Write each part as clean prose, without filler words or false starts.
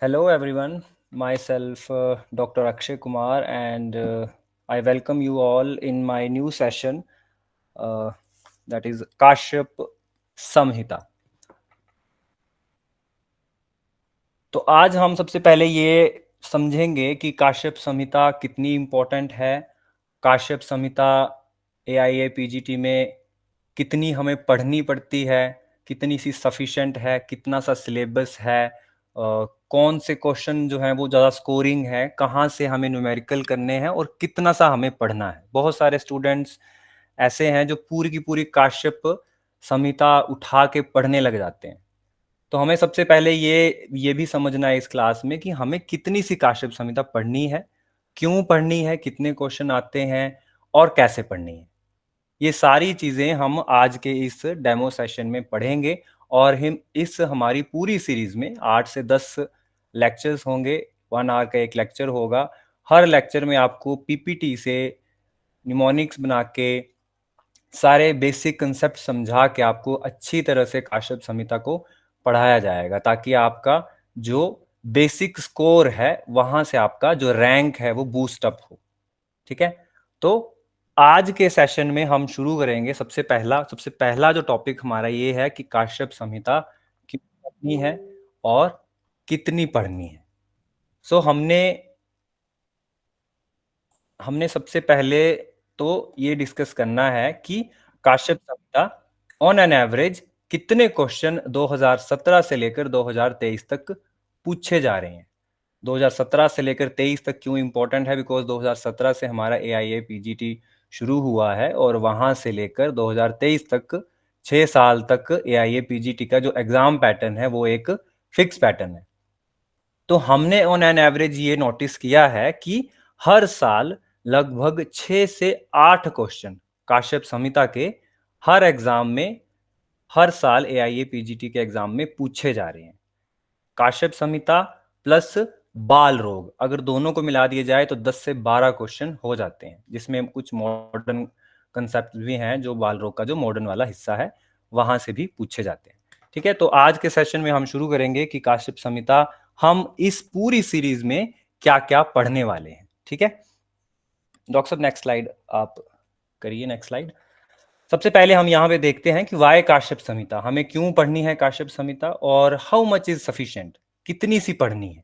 Hello, everyone. Myself, Dr. Akshay Kumar, and I welcome you all in my new session uh, that is Kashyap Samhita. तो आज हम सबसे पहले ये समझेंगे कि काश्यप संहिता कितनी इम्पोर्टेंट है। काश्यप संहिता AIA PGT में कितनी हमें पढ़नी पड़ती है, कितनी सी सफिशेंट है, कितना सा सिलेबस है, कौन से क्वेश्चन जो हैं वो ज़्यादा स्कोरिंग है, कहाँ से हमें न्यूमेरिकल करने हैं और कितना सा हमें पढ़ना है। बहुत सारे स्टूडेंट्स ऐसे हैं जो पूरी की पूरी काश्यप संहिता उठा के पढ़ने लग जाते हैं। तो हमें सबसे पहले ये भी समझना है इस क्लास में कि हमें कितनी सी काश्यप संहिता पढ़नी है, क्यों पढ़नी है, कितने क्वेश्चन आते हैं और कैसे पढ़नी है। ये सारी चीज़ें हम आज के इस डेमो सेशन में पढ़ेंगे और हम इस हमारी पूरी सीरीज में 8 से 10 लेक्चर्स होंगे। 1 आवर का एक लेक्चर होगा। हर लेक्चर में आपको पीपीटी से निमोनिक्स बना के सारे बेसिक कंसेप्ट समझा के आपको अच्छी तरह से काश्यप संहिता को पढ़ाया जाएगा, ताकि आपका जो बेसिक स्कोर है वहां से आपका जो रैंक है वो बूस्ट अप हो। ठीक है, तो आज के सेशन में हम शुरू करेंगे। सबसे पहला जो टॉपिक हमारा ये है कि काश्यप संहिता क्यों पढ़नी है और कितनी पढ़नी है। सो हमने सबसे पहले तो ये डिस्कस करना है कि काश्यप संहिता ऑन एन एवरेज कितने क्वेश्चन 2017 से लेकर 2023 तक पूछे जा रहे हैं। 2017 से लेकर 23 तक क्यों इंपॉर्टेंट है? बिकॉज 2017 से हमारा AIA PGT शुरू हुआ है और वहां से लेकर 2023 तक 6 साल तक AIA PGT का जो एग्जाम पैटर्न है वो एक फिक्स पैटर्न है। तो हमने ऑन एन एवरेज ये नोटिस किया है कि हर साल लगभग 6 से 8 क्वेश्चन काश्यप संहिता के हर एग्जाम में, हर साल AIA PGT के एग्जाम में पूछे जा रहे हैं। काश्यप संहिता प्लस बाल रोग अगर दोनों को मिला दिए जाए तो 10 से 12 क्वेश्चन हो जाते हैं, जिसमें कुछ मॉडर्न कंसेप्ट भी हैं जो बाल रोग का जो मॉडर्न वाला हिस्सा है वहां से भी पूछे जाते हैं। ठीक है, तो आज के सेशन में हम शुरू करेंगे कि काश्यप संहिता हम इस पूरी सीरीज में क्या क्या पढ़ने वाले हैं। ठीक है, डॉक्टर साहब नेक्स्ट स्लाइड आप करिए। Next slide. सबसे पहले हम यहाँ पे देखते हैं कि वाई काश्यप संहिता, हमें क्यों पढ़नी है काश्यप संहिता और हाउ मच इज सफिशिएंट, कितनी सी पढ़नी है।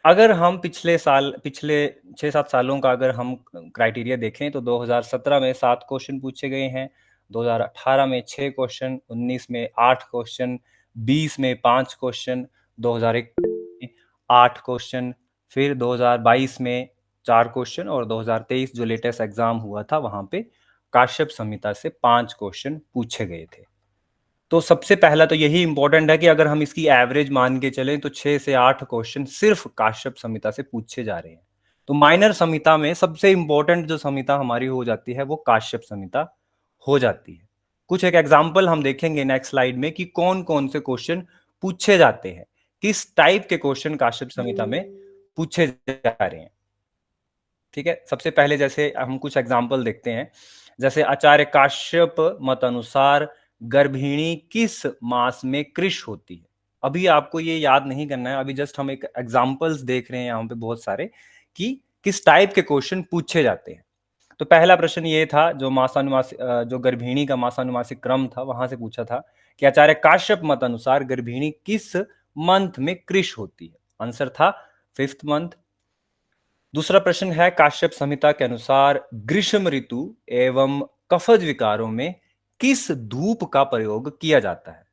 अगर हम पिछले 6-7 सालों का अगर हम क्राइटेरिया देखें तो 2017 में 7 क्वेश्चन पूछे गए हैं, 2018 में 6 क्वेश्चन, 19 में 8 क्वेश्चन, 20 में 5 क्वेश्चन, 2021 में 8 क्वेश्चन, फिर 2022 में 4 क्वेश्चन और 2023 जो लेटेस्ट एग्जाम हुआ था वहां पे काश्यप संहिता से 5 क्वेश्चन पूछे गए थे। तो सबसे पहला तो यही इंपॉर्टेंट है कि अगर हम इसकी एवरेज मान के चलें तो 6 से 8 क्वेश्चन सिर्फ काश्यप संहिता से पूछे जा रहे हैं। तो माइनर संहिता में सबसे इंपॉर्टेंट जो संहिता हमारी हो जाती है वो काश्यप संहिता हो जाती है। कुछ एक एग्जांपल हम देखेंगे नेक्स्ट स्लाइड में कि कौन कौन से क्वेश्चन पूछे जाते हैं, किस टाइप के क्वेश्चन काश्यप संहिता में पूछे जा रहे हैं। ठीक है, सबसे पहले जैसे हम कुछ एग्जाम्पल देखते हैं। जैसे आचार्य काश्यप मत अनुसार गर्भिणी किस मास में कृश होती है। अभी आपको ये याद नहीं करना है, अभी जस्ट हम एक एग्जाम्पल्स देख रहे हैं यहाँ पे बहुत सारे कि किस टाइप के क्वेश्चन पूछे जाते हैं। तो पहला प्रश्न ये था जो जो गर्भिणी का मासानुमासिक क्रम था वहां से पूछा था कि आचार्य काश्यप मत अनुसार गर्भिणी किस मंथ में कृश होती है। आंसर था 5th मंथ। दूसरा प्रश्न है काश्यप संहिता के अनुसार ग्रीष्म ऋतु एवं कफज विकारों में किस धूप का प्रयोग किया जाता है।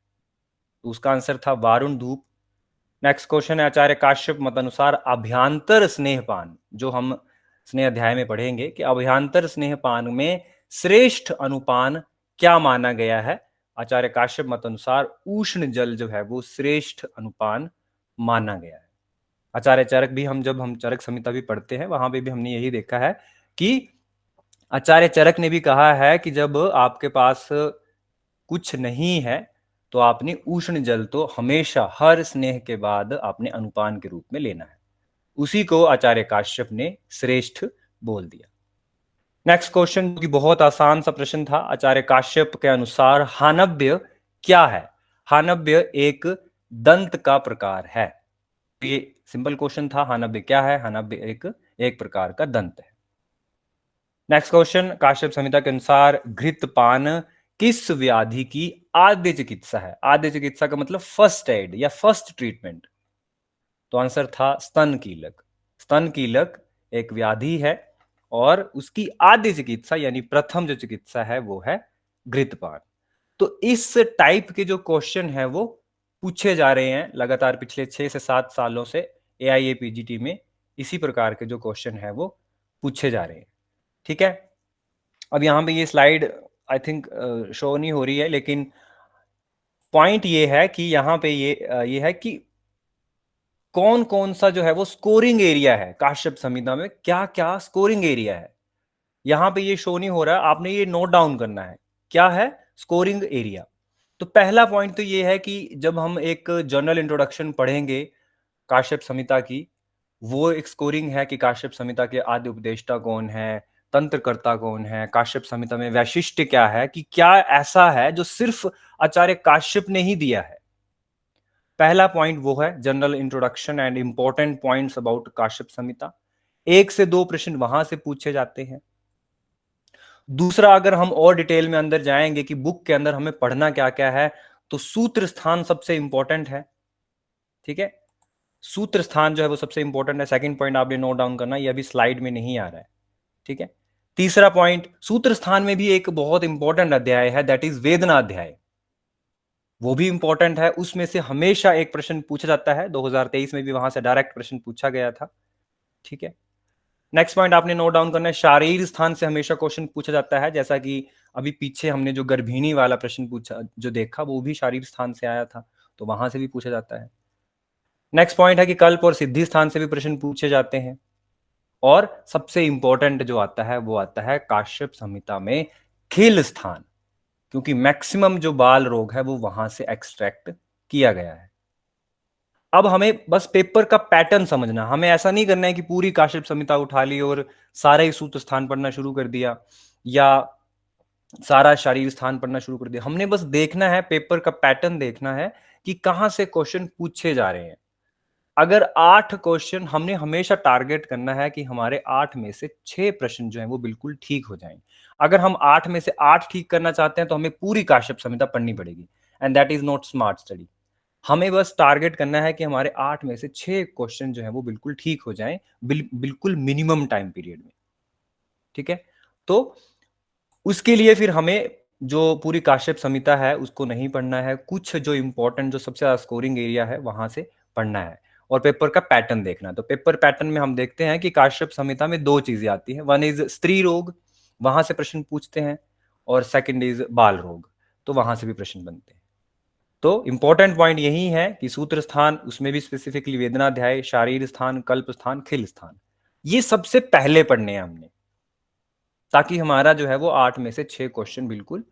तो उसका आंसर था वारुण धूप। नेक्स्ट क्वेश्चन है आचार्य काश्यप मत अनुसार अभ्यांतर स्नेहपान, जो हम स्नेह अध्याय में पढ़ेंगे कि अभ्यांतर स्नेहपान में श्रेष्ठ अनुपान क्या माना गया है। आचार्य काश्यप मत अनुसार उष्ण जल जो है वो श्रेष्ठ अनुपान माना गया है। आचार्य चरक भी जब हम चरक संहिता भी पढ़ते हैं वहां पे भी हमने यही देखा है कि आचार्य चरक ने भी कहा है कि जब आपके पास कुछ नहीं है तो आपने उष्ण जल तो हमेशा हर स्नेह के बाद आपने अनुपान के रूप में लेना है। उसी को आचार्य काश्यप ने श्रेष्ठ बोल दिया। नेक्स्ट क्वेश्चन की बहुत आसान सा प्रश्न था। आचार्य काश्यप के अनुसार हानव्य क्या है। हानव्य एक दंत का प्रकार है। ये सिंपल क्वेश्चन था। हनब्बे क्या है? हनब्बे एक प्रकार का दंत है। नेक्स्ट क्वेश्चन, काश्यप संहिता के अनुसार घृतपान किस व्याधि की आद्य चिकित्सा है? आद्य चिकित्सा का मतलब फर्स्ट एड या फर्स्ट ट्रीटमेंट। तो आंसर था स्तन कीलक। स्तन कीलक एक व्याधि है और उसकी आद्य चिकित्सा यानी प्रथम जो चिकित्सा है वो है घृतपान। तो इस टाइप के जो क्वेश्चन है वो पूछे जा रहे हैं लगातार पिछले 6 से 7 सालों से एआईएपीजीटी में। इसी प्रकार के जो क्वेश्चन है वो पूछे जा रहे हैं। ठीक है, अब यहां पे ये स्लाइड आई थिंक शो नहीं हो रही है, लेकिन पॉइंट ये है कि यहां पे ये है कि कौन कौन सा जो है वो स्कोरिंग एरिया है काश्यप संहिता में, क्या क्या स्कोरिंग एरिया है। यहां पे ये शो नहीं हो रहा है, आपने ये नोट डाउन करना है क्या है स्कोरिंग एरिया। तो पहला पॉइंट तो ये है कि जब हम एक जनरल इंट्रोडक्शन पढ़ेंगे काश्यप संहिता की, वो एक स्कोरिंग है कि काश्यप संहिता के आद्य उपदेष्टा कौन है, तंत्रकर्ता कौन है, काश्यप संहिता में वैशिष्ट्य क्या है, कि क्या ऐसा है जो सिर्फ आचार्य काश्यप ने ही दिया है। पहला पॉइंट वो है general introduction and important points about Kashyap Samhita. 1 से 2 प्रश्न वहां से पूछे जाते हैं। दूसरा, अगर हम और डिटेल में अंदर जाएंगे कि बुक के अंदर हमें पढ़ना क्या क्या है, तो सूत्र स्थान सबसे इंपॉर्टेंट है। ठीक है, सूत्र स्थान जो है वो सबसे इंपॉर्टेंट है। सेकंड पॉइंट आपने नोट डाउन करना, ये अभी स्लाइड में नहीं आ रहा है। ठीक है, तीसरा पॉइंट, सूत्र स्थान में भी एक बहुत इंपॉर्टेंट अध्याय है, दैट इज वेदना अध्याय। वो भी इंपॉर्टेंट है, उसमें से हमेशा एक प्रश्न पूछा जाता है। 2023 में भी वहां से डायरेक्ट प्रश्न पूछा गया था। ठीक है, नेक्स्ट पॉइंट आपने नोट डाउन करना है, शारीर स्थान से हमेशा क्वेश्चन पूछा जाता है। जैसा कि अभी पीछे हमने जो गर्भिणी वाला प्रश्न पूछा जो देखा, वो भी शारीर स्थान से आया था, तो वहां से भी पूछा जाता है। नेक्स्ट पॉइंट है कि कल्प और सिद्धि स्थान से भी प्रश्न पूछे जाते हैं। और सबसे इंपॉर्टेंट जो आता है वो आता है काश्यप संहिता में खिल स्थान, क्योंकि मैक्सिमम जो बाल रोग है वो वहां से एक्सट्रैक्ट किया गया है। अब हमें बस पेपर का पैटर्न समझना, हमें ऐसा नहीं करना है कि पूरी काश्यप संहिता उठा ली और सारा ही सूत्र स्थान पढ़ना शुरू कर दिया या सारा शारीर स्थान पढ़ना शुरू कर दिया। हमने बस देखना है, पेपर का पैटर्न देखना है कि कहां से क्वेश्चन पूछे जा रहे हैं। अगर 8 क्वेश्चन, हमने हमेशा टारगेट करना है कि हमारे 8 में से 6 प्रश्न जो हैं वो बिल्कुल ठीक हो जाएं। अगर हम 8 में से 8 ठीक करना चाहते हैं तो हमें पूरी काश्यप संहिता पढ़नी पड़ेगी, and that is not smart study. हमें बस टारगेट करना है कि हमारे 8 में से 6 क्वेश्चन जो है वो बिल्कुल ठीक हो जाएं, बिल्कुल मिनिमम टाइम पीरियड में। ठीक है, तो उसके लिए फिर हमें जो पूरी काश्यप संहिता है उसको नहीं पढ़ना है, कुछ जो इंपॉर्टेंट जो सबसे ज्यादा स्कोरिंग एरिया है वहां से पढ़ना है और पेपर का पैटर्न देखना है। तो पेपर पैटर्न में हम देखते हैं कि काश्यप संहिता में 2 चीजें आती हैं, वन इज स्त्री रोग, वहां से प्रश्न पूछते हैं, और सेकंड इज बाल रोग, तो वहां से भी प्रश्न बनते हैं। तो इंपॉर्टेंट पॉइंट यही है कि सूत्र स्थान, उसमें भी स्पेसिफिकली वेदनाध्याय, शारीर स्थान, कल्प स्थान, खिल स्थान, ये सबसे पहले पढ़ने हैं हमने, ताकि हमारा जो है वो 8 में से 6 क्वेश्चन बिल्कुल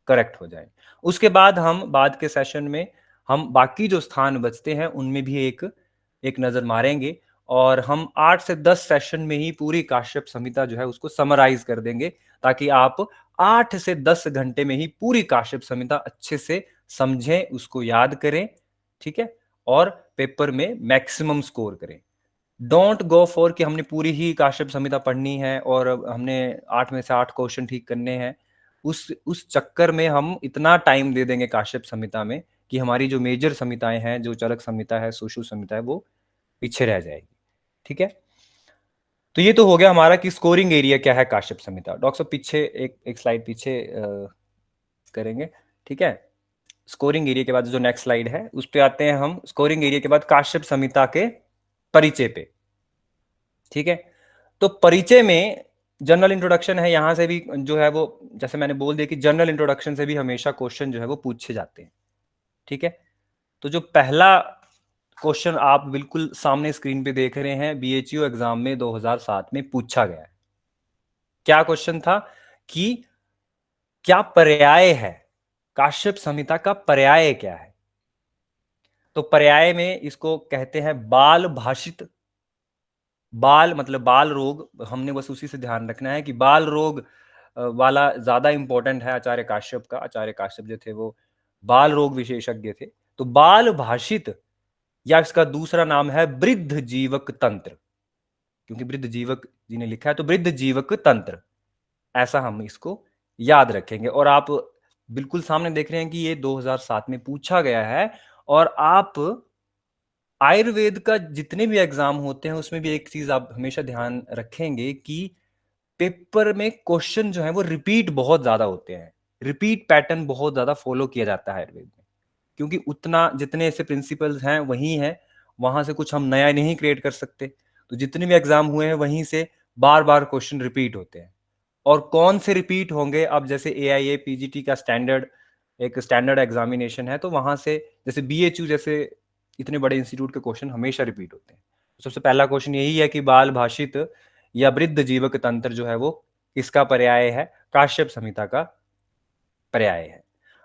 करेक्ट हो जाए। उसके बाद हम बाद के सेशन में हम बाकी जो स्थान बचते हैं उनमें भी एक नजर मारेंगे, और हम 8 से 10 सेशन में ही पूरी काश्यप संहिता जो है उसको समराइज कर देंगे, ताकि आप 8 से 10 घंटे में ही पूरी काश्यप संहिता अच्छे से समझें, उसको याद करें। ठीक है, और पेपर में मैक्सिमम स्कोर करें। डोंट गो फॉर कि हमने पूरी ही काश्यप संहिता पढ़नी है और हमने 8 में से 8 क्वेश्चन ठीक करने हैं। उस चक्कर में हम इतना टाइम दे देंगे काश्यप संहिता में कि हमारी जो मेजर संहिताएं हैं, जो चरक संहिता है, सुश्रुत संहिता है, वो पीछे रह जाएगी। ठीक है, तो ये तो हो गया हमारा कि स्कोरिंग एरिया क्या है काश्यप संहिता। डॉक्टर साहब पीछे एक स्लाइड पीछे करेंगे। ठीक है, स्कोरिंग एरिया के बाद जो नेक्स्ट स्लाइड है उस पे आते हैं हम। स्कोरिंग एरिया के बाद काश्यप संहिता के परिचय पे। ठीक है, तो परिचय में जनरल इंट्रोडक्शन है, यहां से भी जो है वो, जैसे मैंने बोल दिया कि जनरल इंट्रोडक्शन से भी हमेशा क्वेश्चन जो है वो पूछे जाते हैं। ठीक है, तो जो पहला क्वेश्चन आप बिल्कुल सामने स्क्रीन पे देख रहे हैं, बीएचयू एग्जाम में 2007 में पूछा गया है। क्या क्वेश्चन था कि क्या पर्याय है, काश्यप संहिता का पर्याय क्या है। तो पर्याय में इसको कहते हैं बाल भाषित। बाल मतलब बाल रोग, हमने बस उसी से ध्यान रखना है कि बाल रोग वाला ज्यादा इंपॉर्टेंट है आचार्य काश्यप का। आचार्य काश्यप जो थे वो बाल रोग विशेषज्ञ थे। तो बाल भाषित या इसका दूसरा नाम है वृद्ध जीवक तंत्र, क्योंकि वृद्ध जीवक जी ने लिखा है तो वृद्ध जीवक तंत्र, ऐसा हम इसको याद रखेंगे। और आप बिल्कुल सामने देख रहे हैं कि ये 2007 में पूछा गया है। और आप आयुर्वेद का जितने भी एग्जाम होते हैं उसमें भी एक चीज आप हमेशा ध्यान रखेंगे कि पेपर में क्वेश्चन जो है वो रिपीट बहुत ज्यादा होते हैं, रिपीट पैटर्न बहुत ज्यादा फॉलो किया जाता है आयुर्वेद में, क्योंकि उतना जितने ऐसे प्रिंसिपल्स हैं वही हैं, वहां से कुछ हम नया नहीं क्रिएट कर सकते। तो जितने भी एग्जाम हुए हैं वहीं से बार बार क्वेश्चन रिपीट होते हैं। और कौन से रिपीट होंगे, अब जैसे AIA PGT का स्टैंडर्ड एक स्टैंडर्ड एग्जामिनेशन है, तो वहां से जैसे BHU जैसे इतने बड़े इंस्टीट्यूट के क्वेश्चन हमेशा रिपीट होते हैं। तो सबसे पहला क्वेश्चन यही है कि बाल भाषित या वृद्ध जीवक तंत्र जो है वो किसका पर्याय है, काश्यप संहिता का पर्याय है।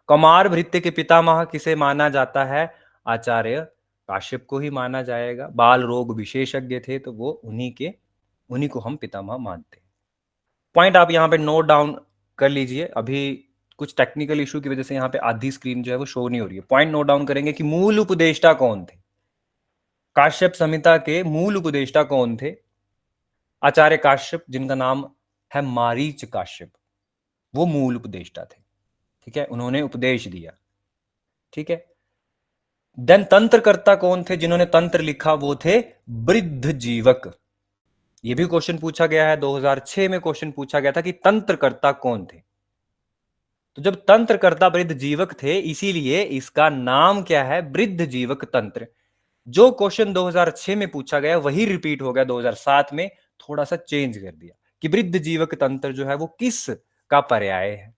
कौमार भृत्य के पितामह किसे माना जाता है, आचार्य काश्यप को ही माना जाएगा। बाल रोग विशेषज्ञ थे तो वो उन्हीं को हम पितामह मानते हैं। पॉइंट आप यहाँ पे नोट डाउन कर लीजिए। अभी कुछ टेक्निकल इशू की वजह से यहाँ पे आधी स्क्रीन जो है वो शो नहीं हो रही है। पॉइंट नोट डाउन करेंगे कि मूल उपदेष्टा कौन थे, काश्यप संहिता के मूल उपदेष्टा कौन थे, आचार्य काश्यप, जिनका नाम है मारीच काश्यप, वो मूल उपदेष्टा थे। ठीक है, उन्होंने उपदेश दिया। ठीक है, देन तंत्रकर्ता कौन थे, जिन्होंने तंत्र लिखा, वो थे वृद्ध जीवक। ये भी क्वेश्चन पूछा गया है, 2006 में क्वेश्चन पूछा गया था कि तंत्रकर्ता कौन थे। तो जब तंत्रकर्ता वृद्ध जीवक थे, इसीलिए इसका नाम क्या है, वृद्ध जीवक तंत्र। जो क्वेश्चन 2006 में पूछा गया वही रिपीट हो गया 2007 में, थोड़ा सा चेंज कर दिया कि वृद्ध जीवक तंत्र जो है वो किस का पर्याय है।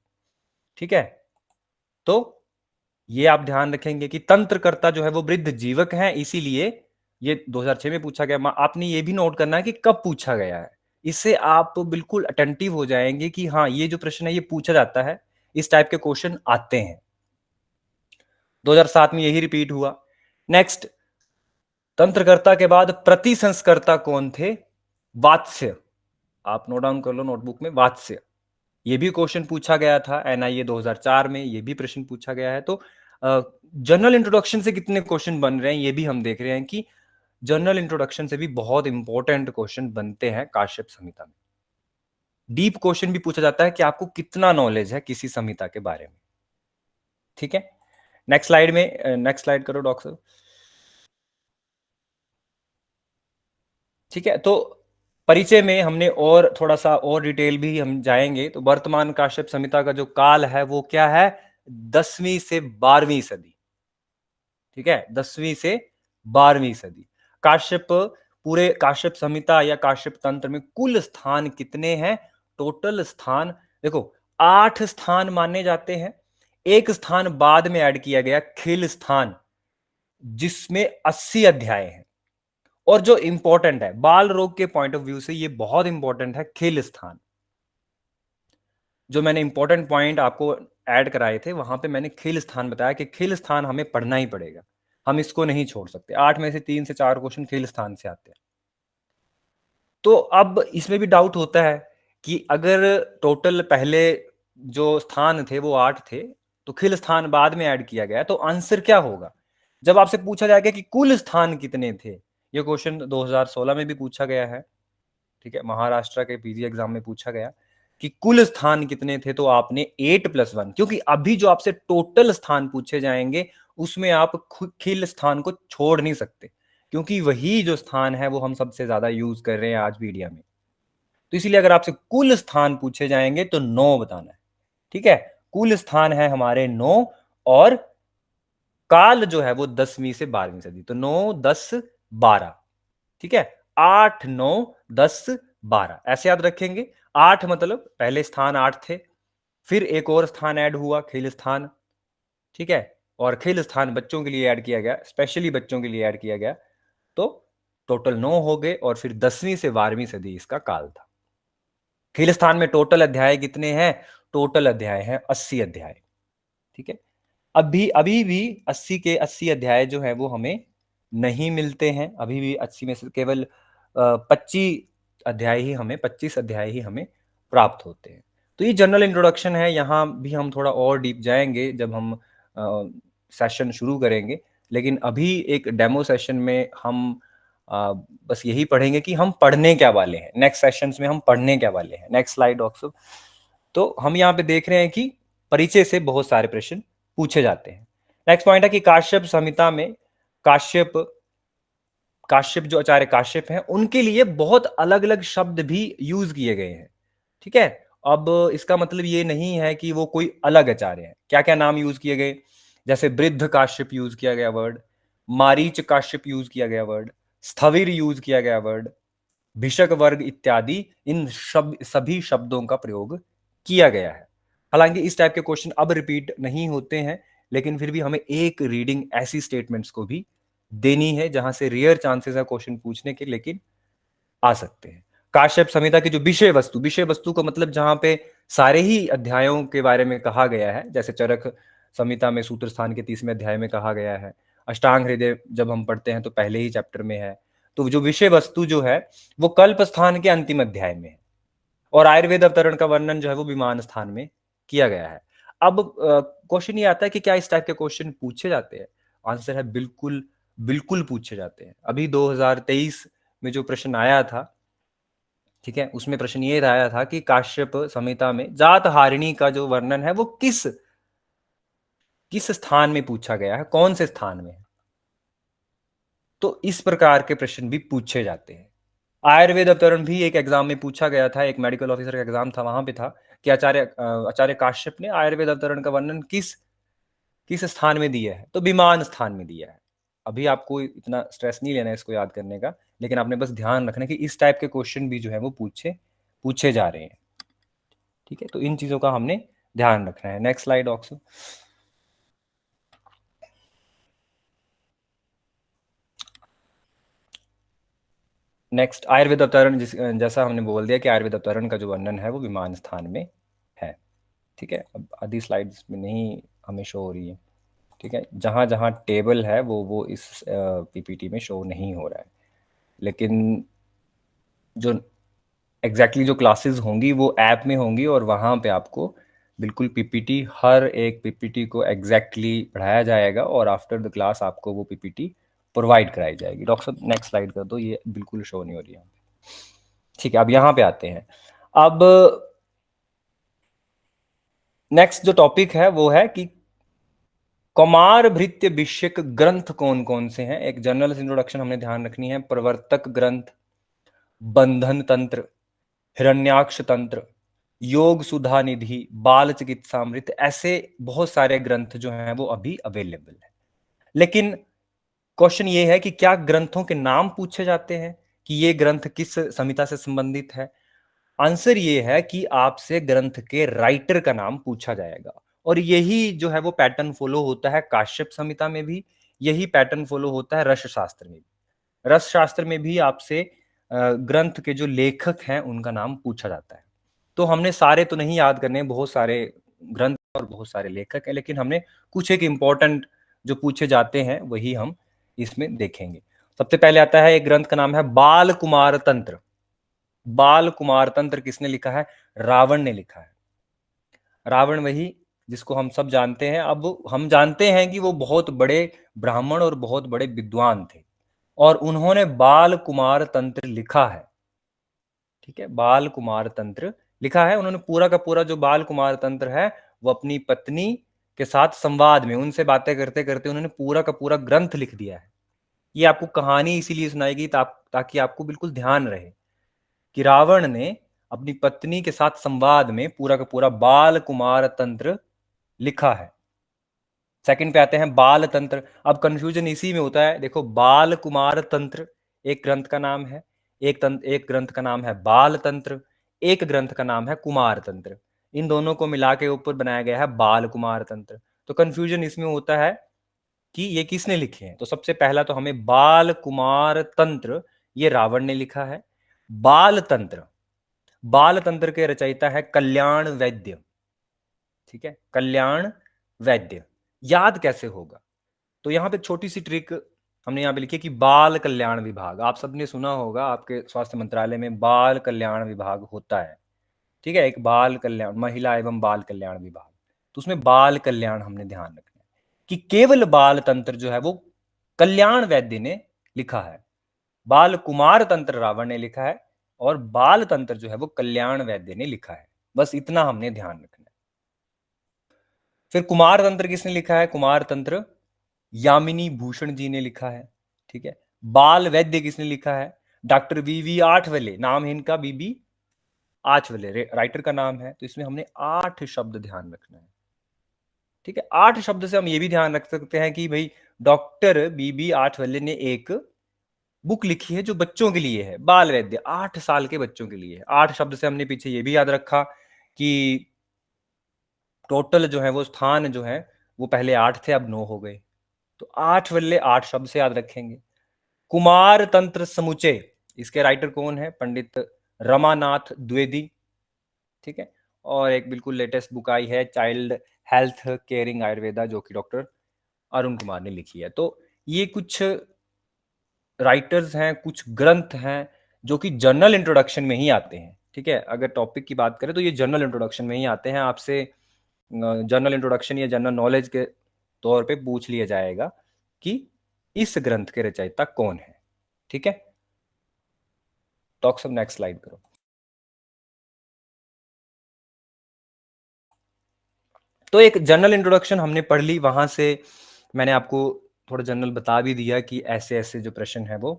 ठीक है, तो ये आप ध्यान रखेंगे कि तंत्रकर्ता जो है वो वृद्ध जीवक है, इसीलिए ये 2006 में पूछा गया। आपने ये भी नोट करना है कि कब पूछा गया है, इससे आप बिल्कुल अटेंटिव हो जाएंगे कि हाँ ये जो प्रश्न है ये पूछा जाता है, इस टाइप के क्वेश्चन आते हैं। 2007 में यही रिपीट हुआ। नेक्स्ट, तंत्रकर्ता के बाद प्रतिसंस्कर्ता कौन थे, वात्स्य। आप नोट डाउन कर लो नोटबुक में, वात्स्य। ये भी क्वेश्चन पूछा गया था NIA 2004 में, ये भी प्रश्न पूछा गया है। तो जनरल इंट्रोडक्शन से कितने क्वेश्चन बन रहे हैं ये भी हम देख रहे हैं कि जनरल इंट्रोडक्शन से भी बहुत इंपॉर्टेंट क्वेश्चन बनते हैं काश्यप संहिता में। डीप क्वेश्चन भी पूछा जाता है कि आपको कितना नॉलेज है किसी संहिता के बारे में। ठीक है, नेक्स्ट स्लाइड में, नेक्स्ट स्लाइड करो डॉक्टर। ठीक है, तो परिचय में हमने और थोड़ा सा और डिटेल भी हम जाएंगे। तो वर्तमान काश्यप संहिता का जो काल है वो क्या है, 10वीं से 12वीं सदी। ठीक है, 10वीं से 12वीं सदी। काश्यप, पूरे काश्यप संहिता या काश्यप तंत्र में कुल स्थान कितने हैं, टोटल स्थान देखो 8 स्थान माने जाते हैं। एक स्थान बाद में ऐड किया गया, खिल स्थान, जिसमें 80 अध्याय हैं। और जो इंपॉर्टेंट है बाल रोग के पॉइंट ऑफ व्यू से, ये बहुत इंपॉर्टेंट है, खिल स्थान। जो मैंने इंपॉर्टेंट पॉइंट आपको ऐड कराए थे वहां पे मैंने खिल स्थान बताया कि खिल स्थान हमें पढ़ना ही पड़ेगा, हम इसको नहीं छोड़ सकते। 8 में से 3 से 4 क्वेश्चन खिल स्थान से आते हैं। तो अब इसमें भी डाउट होता है कि अगर टोटल पहले जो स्थान थे वो 8 थे, तो खिल स्थान बाद में ऐड किया गया, तो आंसर क्या होगा। जब आपसे पूछा जाएगा कि कुल स्थान कितने थे, ये क्वेश्चन 2016 में भी पूछा गया है। ठीक है, महाराष्ट्र के PG एग्जाम में पूछा गया कि कुल स्थान कितने थे, तो आपने 8+1, क्योंकि अभी जो आपसे टोटल स्थान पूछे जाएंगे उसमें आप खिल स्थान को छोड़ नहीं सकते, क्योंकि वही जो स्थान है वो हम सबसे ज्यादा यूज कर रहे हैं आज मीडिया में। तो इसीलिए अगर आपसे कुल स्थान पूछे जाएंगे तो 9 बताना है। ठीक है, कुल स्थान है हमारे 9, और काल जो है वो 10वीं से 12वीं सदी, तो 9 10 12। ठीक है, 8 9 10 12 ऐसे याद रखेंगे। 8 मतलब पहले स्थान 8 थे, फिर एक और स्थान ऐड हुआ, खिल स्थान। ठीक है, और खिल स्थान बच्चों के लिए ऐड किया गया, स्पेशली बच्चों के लिए ऐड किया गया, तो टोटल 9 हो गए। और फिर 10वीं से 12वीं सदी इसका काल था। खिल स्थान में टोटल अध्याय कितने हैं, टोटल अध्याय हैं 80 अध्याय। ठीक है, अभी अभी भी 80 के 80 अध्याय जो है वो हमें नहीं मिलते हैं। अभी भी 80 में से केवल 25 अध्याय ही हमें प्राप्त होते हैं। तो ये जनरल इंट्रोडक्शन है, यहाँ भी हम थोड़ा और डीप जाएंगे जब हम सेशन शुरू करेंगे। लेकिन अभी एक डेमो सेशन में हम बस यही पढ़ेंगे कि हम पढ़ने क्या वाले हैं। नेक्स्ट सेशंस में हम पढ़ने क्या वाले हैं। Next slide doctor. तो हम यहाँ पे देख रहे हैं कि परिचय से बहुत सारे प्रश्न पूछे जाते हैं। नेक्स्ट पॉइंट है कि काश्यप संहिता में काश्यप काश्यप जो आचार्य काश्यप हैं उनके लिए बहुत अलग अलग शब्द भी यूज किए गए हैं। ठीक है, अब इसका मतलब ये नहीं है कि वो कोई अलग आचार्य है। क्या क्या नाम यूज किए गए, जैसे वृद्ध काश्यप यूज किया गया वर्ड, मारीच काश्यप यूज किया गया वर्ड, स्थविर यूज किया गया वर्ड, भिषक वर्ग इत्यादि, इन सभी शब्दों का प्रयोग किया गया है। हालांकि इस टाइप के क्वेश्चन अब रिपीट नहीं होते हैं, लेकिन फिर भी हमें एक रीडिंग ऐसी स्टेटमेंट्स को भी देनी है जहां से रेयर चांसेस है क्वेश्चन पूछने के, लेकिन आ सकते हैं। काश्यप संहिता की जो विषय वस्तु का मतलब जहां पे सारे ही अध्यायों के बारे में कहा गया है, जैसे चरक संहिता में सूत्र स्थान के 30वें अध्याय में कहा गया है, अष्टांग हृदय जब हम पढ़ते हैं तो पहले ही चैप्टर में है। तो जो विषय वस्तु जो है वो कल्प स्थान के अंतिम अध्याय में है, और आयुर्वेद अवतरण का वर्णन जो है वो विमान स्थान में किया गया है। अब क्वेश्चन ये आता है कि क्या इस टाइप के क्वेश्चन पूछे जाते हैं? आंसर है बिल्कुल, बिल्कुल पूछे जाते हैं। अभी 2023 में जो प्रश्न आया था, ठीक है, उसमें प्रश्न ये आया था कि काश्यप संहिता में जात हारिणी का जो वर्णन है वो किस किस स्थान में पूछा गया है, कौन से स्थान में है। तो इस प्रकार के प्रश्न भी पूछे जाते हैं। आयुर्वेद अवतरण भी एक एग्जाम में पूछा गया था, एक मेडिकल ऑफिसर का एग्जाम था, वहां पे था कि आचार्य काश्यप ने आयुर्वेद अवतरण का वर्णन किस किस स्थान में दिया है, तो विमान स्थान में दिया है। अभी आपको इतना स्ट्रेस नहीं लेना है इसको याद करने का, लेकिन आपने बस ध्यान रखना है कि इस टाइप के क्वेश्चन भी जो है वो पूछे पूछे जा रहे हैं। ठीक है, तो इन चीजों का हमने ध्यान रखना है। Next slide oxo. Next Ayurveda अवतरण, जैसा हमने बोल दिया कि आयुर्वेद अवतरण का जो वर्णन है वो विमान स्थान में है। ठीक है, अब आधी स्लाइड्स में नहीं हमें शो हो रही है। ठीक है, जहाँ जहाँ टेबल है वो इस पीपीटी में शो नहीं हो रहा है, लेकिन जो एग्जैक्टली जो क्लासेस होंगी वो ऐप में होंगी, और वहाँ पे आपको बिल्कुल पीपीटी, हर एक पीपीटी को एग्जैक्टली पढ़ाया जाएगा, और आफ्टर द क्लास आपको वो पीपीटी प्रोवाइड कराई जाएगी। डॉक्टर साहब नेक्स्ट स्लाइड कर दो, ये बिल्कुल शो नहीं हो रही है। ठीक है, अब यहाँ पे आते हैं। अब नेक्स्ट जो टॉपिक है वो है कि कौमार भृत्य विषयक ग्रंथ कौन कौन से हैं। एक जनरल इंट्रोडक्शन हमने ध्यान रखनी है। प्रवर्तक ग्रंथ, बंधन तंत्र, हिरण्याक्ष तंत्र, योग सुधा निधि, बाल चिकित्सामृत, ऐसे बहुत सारे ग्रंथ जो हैं वो अभी अवेलेबल है। लेकिन क्वेश्चन ये है कि क्या ग्रंथों के नाम पूछे जाते हैं कि ये ग्रंथ किस संहिता से संबंधित है? आंसर ये है कि आपसे ग्रंथ के राइटर का नाम पूछा जाएगा, और यही जो है वो पैटर्न फॉलो होता है काश्यप संहिता में भी, यही पैटर्न फॉलो होता है रस शास्त्र में भी। रस शास्त्र में भी आपसे ग्रंथ के जो लेखक हैं उनका नाम पूछा जाता है। तो हमने सारे तो नहीं याद करने, बहुत सारे ग्रंथ और बहुत सारे लेखक हैं, लेकिन हमने कुछ एक इंपॉर्टेंट जो पूछे जाते हैं वही हम इसमें देखेंगे। सबसे पहले आता है एक ग्रंथ का नाम है बाल कुमार तंत्र। बाल कुमार तंत्र किसने लिखा है? रावण ने लिखा है। रावण वही जिसको हम सब जानते हैं। अब हम जानते हैं कि वो बहुत बड़े ब्राह्मण और बहुत बड़े विद्वान थे, और उन्होंने बाल कुमार तंत्र लिखा है। ठीक है, बाल कुमार तंत्र लिखा है उन्होंने। पूरा का पूरा जो बाल कुमार तंत्र है वो अपनी पत्नी के साथ संवाद में, उनसे बातें करते करते उन्होंने पूरा का पूरा ग्रंथ लिख दिया है। ये आपको कहानी इसीलिए सुनाएगी ताकि आपको बिल्कुल ध्यान रहे कि रावण ने अपनी पत्नी के साथ संवाद में पूरा का पूरा बाल कुमार तंत्र लिखा है। सेकंड पे आते हैं बाल तंत्र। अब कंफ्यूजन इसी में होता है। देखो, बाल कुमार तंत्र एक ग्रंथ का नाम है, एक ग्रंथ का नाम है बाल तंत्र, एक ग्रंथ का नाम है कुमार तंत्र। इन दोनों को मिला के ऊपर बनाया गया है बाल कुमार तंत्र। तो कंफ्यूजन इसमें होता है कि ये किसने लिखे हैं। तो सबसे पहला तो हमें बाल कुमार तंत्र ये रावण ने लिखा है। बाल तंत्र, बाल तंत्र के रचयिता है कल्याण वैद्य। ठीक है, कल्याण वैद्य। याद कैसे होगा? तो यहां पे छोटी सी ट्रिक हमने यहां पे लिखी है कि बाल कल्याण विभाग, आप सबने सुना होगा आपके स्वास्थ्य मंत्रालय में बाल कल्याण विभाग होता है। ठीक है, एक बाल कल्याण, महिला एवं बाल कल्याण विभाग, तो उसमें बाल कल्याण हमने ध्यान रखना है कि केवल बाल तंत्र जो है वो कल्याण वैद्य ने लिखा है, बाल कुमार तंत्र रावण ने लिखा है और बाल तंत्र जो है वो कल्याण वैद्य ने लिखा है। बस इतना हमने ध्यान रखना है। फिर कुमार तंत्र किसने लिखा है? कुमार तंत्र यामिनी भूषण जी ने लिखा है। ठीक है। बाल वैद्य किसने लिखा है? डॉक्टर वीवी आठवले, नाम है इनका बीबी आठवले, राइटर का नाम है। तो इसमें हमने 8 शब्द ध्यान रखना है। ठीक है। 8 शब्द से हम ये भी ध्यान रख सकते हैं कि भाई डॉक्टर बीबी आठवले ने एक बुक लिखी है जो बच्चों के लिए है, बाल वैद्य, 8 साल के बच्चों के लिए है। 8 शब्द से हमने पीछे ये भी याद रखा कि टोटल जो है वो स्थान जो है वो पहले 8 थे, अब 9 हो गए। तो 8 बल्ले 8 शब्द से याद रखेंगे। कुमार तंत्र समुच्चय, इसके राइटर कौन है? पंडित रमानाथ द्विवेदी। ठीक है। और एक बिल्कुल लेटेस्ट बुक आई है, चाइल्ड हेल्थ केयरिंग आयुर्वेदा, जो कि डॉक्टर अरुण कुमार ने लिखी है। तो ये कुछ राइटर्स हैं, कुछ ग्रंथ हैं जो कि जर्नल इंट्रोडक्शन में ही आते हैं। ठीक है। अगर टॉपिक की बात करें तो ये जर्नल इंट्रोडक्शन में ही आते हैं। आपसे जर्नल इंट्रोडक्शन या जनरल नॉलेज के तौर पे पूछ लिया जाएगा कि इस ग्रंथ के रचयिता कौन है। ठीक है। टॉक सब नेक्स्ट स्लाइड करो। तो एक जनरल इंट्रोडक्शन हमने पढ़ ली, वहां से मैंने आपको थोड़ा जनरल बता भी दिया कि ऐसे ऐसे जो प्रश्न है वो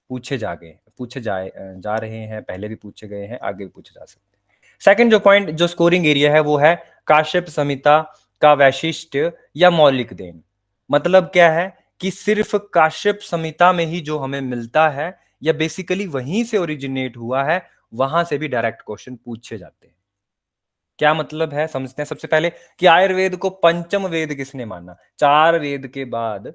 पूछे जा रहे हैं, पहले भी पूछे गए हैं, आगे भी पूछे जा सकते हैं। सेकंड जो पॉइंट, जो स्कोरिंग एरिया है वो है काश्यप संहिता का वैशिष्ट या मौलिक देन। मतलब क्या है कि सिर्फ काश्यप संहिता में ही जो हमें मिलता है या बेसिकली वहीं से ओरिजिनेट हुआ है, वहां से भी डायरेक्ट क्वेश्चन पूछे जाते हैं। क्या मतलब है समझते हैं। सबसे पहले कि आयुर्वेद को पंचम वेद किसने माना? 4 वेद के बाद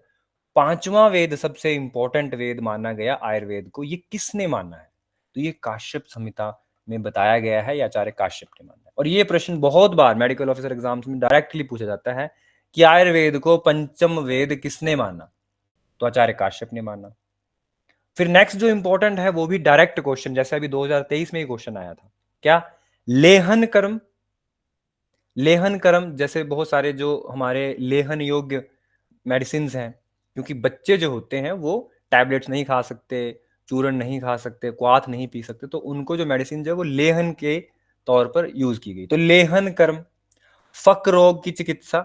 5वां वेद सबसे इंपॉर्टेंट वेद माना गया आयुर्वेद को, ये किसने माना है? तो ये काश्यप संहिता में बताया गया है, या आचार्य काश्यप ने माना है। और ये प्रश्न बहुत बार मेडिकल ऑफिसर एग्जाम्स में डायरेक्टली पूछा जाता है कि आयुर्वेद को पंचम वेद किसने माना? तो आचार्य काश्यप ने माना। फिर नेक्स्ट जो इंपॉर्टेंट है वो भी डायरेक्ट क्वेश्चन, जैसे अभी 2023 में ही क्वेश्चन आया था, क्या? लेहन कर्म। लेहन कर्म जैसे बहुत सारे जो हमारे लेहन योग्य मेडिसिन हैं, क्योंकि बच्चे जो होते हैं वो टैबलेट्स नहीं खा सकते, चूर्ण नहीं खा सकते, क्वाथ नहीं पी सकते, तो उनको जो मेडिसिन जो है वो लेहन के तौर पर यूज की गई। तो लेहन कर्म, फक रोग की चिकित्सा,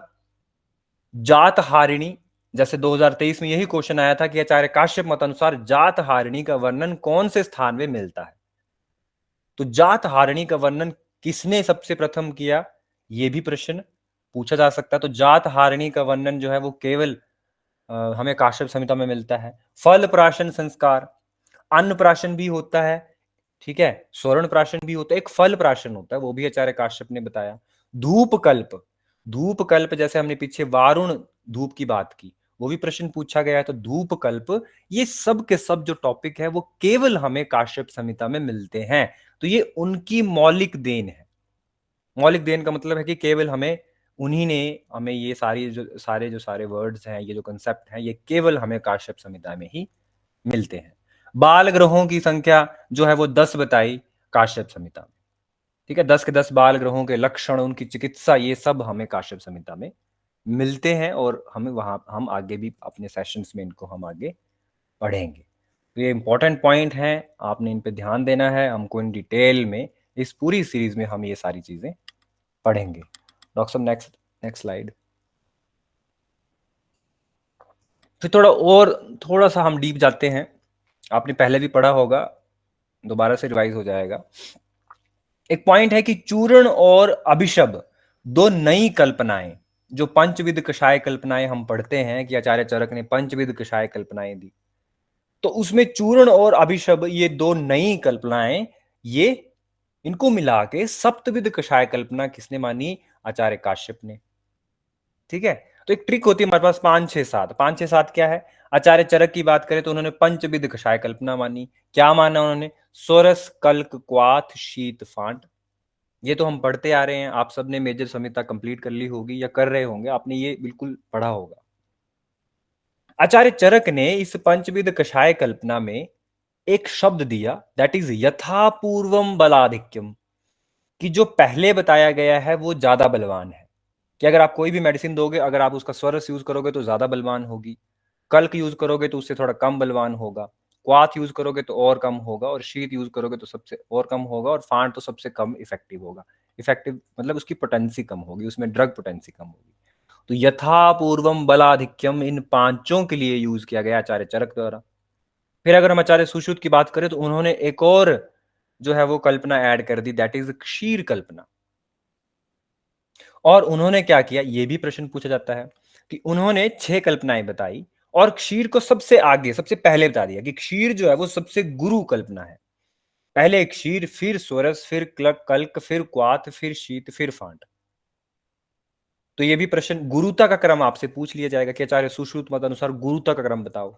जात हारिणी, जैसे 2023 में यही क्वेश्चन आया था कि आचार्य काश्यप मत अनुसार जात हारिणी का वर्णन कौन से स्थान में मिलता है? तो जात हारिणी का वर्णन किसने सबसे प्रथम किया, यह भी प्रश्न पूछा जा सकता है। तो जात हारिणी का वर्णन जो है वो केवल हमें काश्यप संहिता में मिलता है। फल प्राशन संस्कार, अन्न प्राशन भी होता है, ठीक है, स्वर्ण प्राशन भी होता है, एक फल प्राशन होता है, वो भी आचार्य काश्यप ने बताया। धूप कल्प, धूप कल्प जैसे हमने पीछे वारुण धूप की बात की, वो भी प्रश्न पूछा गया है। तो धूप कल्प, ये सब के सब जो टॉपिक है वो केवल हमें काश्यप संहिता में मिलते हैं। तो ये उनकी मौलिक देन है। मौलिक देन का मतलब है कि केवल हमें उन्हीं ने हमें ये सारे वर्ड्स हैं, ये जो कंसेप्ट हैं, ये केवल हमें काश्यप संहिता में ही मिलते हैं। बाल ग्रहों की संख्या जो है वो 10 बताई काश्यप संहिता में। ठीक है, 10 के 10 बाल ग्रहों के लक्षण, उनकी चिकित्सा, ये सब हमें काश्यप संहिता में मिलते हैं और हमें वहां हम आगे भी अपने सेशंस में इनको हम आगे पढ़ेंगे। तो ये इंपॉर्टेंट पॉइंट है, आपने इन पे ध्यान देना है। हमको इन डिटेल में इस पूरी सीरीज में हम ये सारी चीजें पढ़ेंगे। डॉक्टर साहब नेक्स्ट नेक्स्ट स्लाइड। फिर थोड़ा सा हम डीप जाते हैं। आपने पहले भी पढ़ा होगा, दोबारा से रिवाइज हो जाएगा। एक पॉइंट है कि चूर्ण और अभिशब, दो नई कल्पनाएं, जो पंचविध कषाय कल्पनाएं हम पढ़ते हैं कि आचार्य चरक ने पंचविध कषाय कल्पनाएं दी, तो उसमें चूर्ण और अभिशब, ये दो नई कल्पनाएं, ये इनको मिला के सप्तविध कषाय कल्पना किसने मानी? आचार्य काश्यप ने। ठीक है। तो एक ट्रिक होती है हमारे पास, 5 6 7। 5 6 7 क्या है? आचार्य चरक की बात करें तो उन्होंने पंचविध कषाय कल्पना मानी। क्या माना उन्होंने? सोरस, कल्क, क्वाथ, शीत, फांट। ये तो हम पढ़ते आ रहे हैं, आप सबने मेजर संहिता कंप्लीट कर ली होगी या कर रहे होंगे, आपने ये बिल्कुल पढ़ा होगा। आचार्य चरक ने इस पंचविध कषाय कल्पना में एक शब्द दिया, दैट इज यथापूर्वम बलाधिक्यम, कि जो पहले बताया गया है वो ज्यादा बलवान है। कि अगर आप कोई भी मेडिसिन दोगे, अगर आप उसका स्वरस यूज करोगे तो ज्यादा बलवान होगी। कल्क यूज करोगे तो उससे थोड़ा कम बलवान होगा, क्वाथ यूज करोगे तो और कम होगा, और शीत यूज करोगे तो सबसे और कम होगा, और फांट तो सबसे कम इफेक्टिव होगा। इफेक्टिव मतलब उसकी पोटेंसी कम होगी, उसमें ड्रग पोटेंसी कम होगी। तो यथा पूर्वम बलाधिक्यम इन पांचों के लिए यूज किया गया आचार्य चरक द्वारा। फिर अगर हम आचार्य सुश्रुत की बात करें तो उन्होंने एक और जो है वो कल्पना ऐड कर दी, दैट इज क्षीर कल्पना। और उन्होंने क्या किया, ये भी प्रश्न पूछा जाता है कि उन्होंने 6 कल्पनाएं बताई और क्षीर को सबसे आगे सबसे पहले बता दिया कि क्षीर जो है वो सबसे गुरु कल्पना है। पहले क्षीर, फिर स्वरस, फिर क्लक कल्क, फिर क्वाथ, फिर शीत, फिर फांट। तो ये भी प्रश्न गुरुता का क्रम आपसे पूछ लिया जाएगा कि आचार्य सुश्रुत मत अनुसार गुरुता का क्रम बताओ।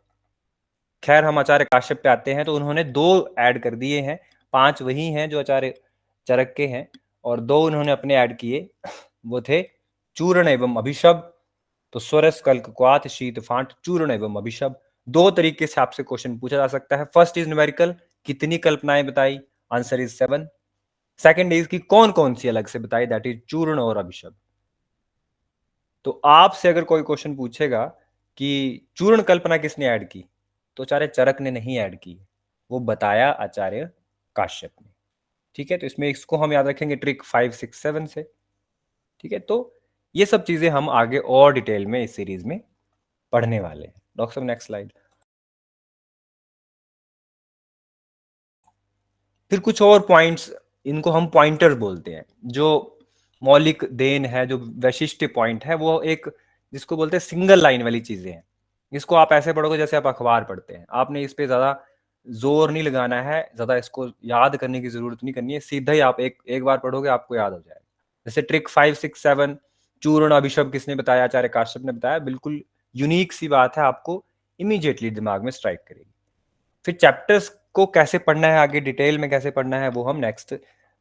खैर हम आचार्य काश्यप पे आते हैं तो उन्होंने 2 ऐड कर दिए हैं, 5 वही हैं जो आचार्य चरक के हैं, और 2 उन्होंने अपने ऐड किए, वो थे चूर्ण एवं अभिशब। तो स्वरस कल्क क्वाथ शीत फांट चूर्ण एवं अभिशब। 2 तरीके से आपसे क्वेश्चन पूछा जा सकता है। फर्स्ट इज न्यूमेरिकल, कितनी कल्पनाएं बताई, आंसर इज 7। सेकंड इज की कौन कौन सी अलग से बताई, दैट इज चूर्ण और अभिशब। तो आपसे अगर कोई क्वेश्चन पूछेगा कि चूर्ण कल्पना किसने ऐड की, तो आचार्य चरक ने नहीं ऐड की, वो बताया आचार्य काश्यप ने। ठीक है, तो इसमें इसको हम याद रखेंगे ट्रिक 5, 6, 7 से। ठीक है, तो ये सब चीजें हम आगे और डिटेल में इस सीरीज में पढ़ने वाले हैं। डॉक्टर साहब नेक्स्ट स्लाइड। फिर कुछ और पॉइंट्स, इनको हम पॉइंटर बोलते हैं, जो मौलिक देन है, जो वैशिष्ट्य पॉइंट है, वो एक जिसको बोलते हैं सिंगल लाइन वाली चीजें हैं। इसको आप ऐसे पढ़ोगे जैसे आप अखबार पढ़ते हैं, आपने इस पे ज्यादा जोर नहीं लगाना है, ज्यादा इसको याद करने की जरूरत नहीं करनी है, सीधा ही आप एक बार पढ़ोगे आपको याद हो जाएगा। जैसे ट्रिक 5, 6, 7 चूर्ण अभिशब किसने बताया, आचार्य काश्यप ने बताया। बिल्कुल यूनिक सी बात है, आपको इमीडिएटली दिमाग में स्ट्राइक करेगी। फिर चैप्टर्स को कैसे पढ़ना है, आगे डिटेल में कैसे पढ़ना है, वो हम नेक्स्ट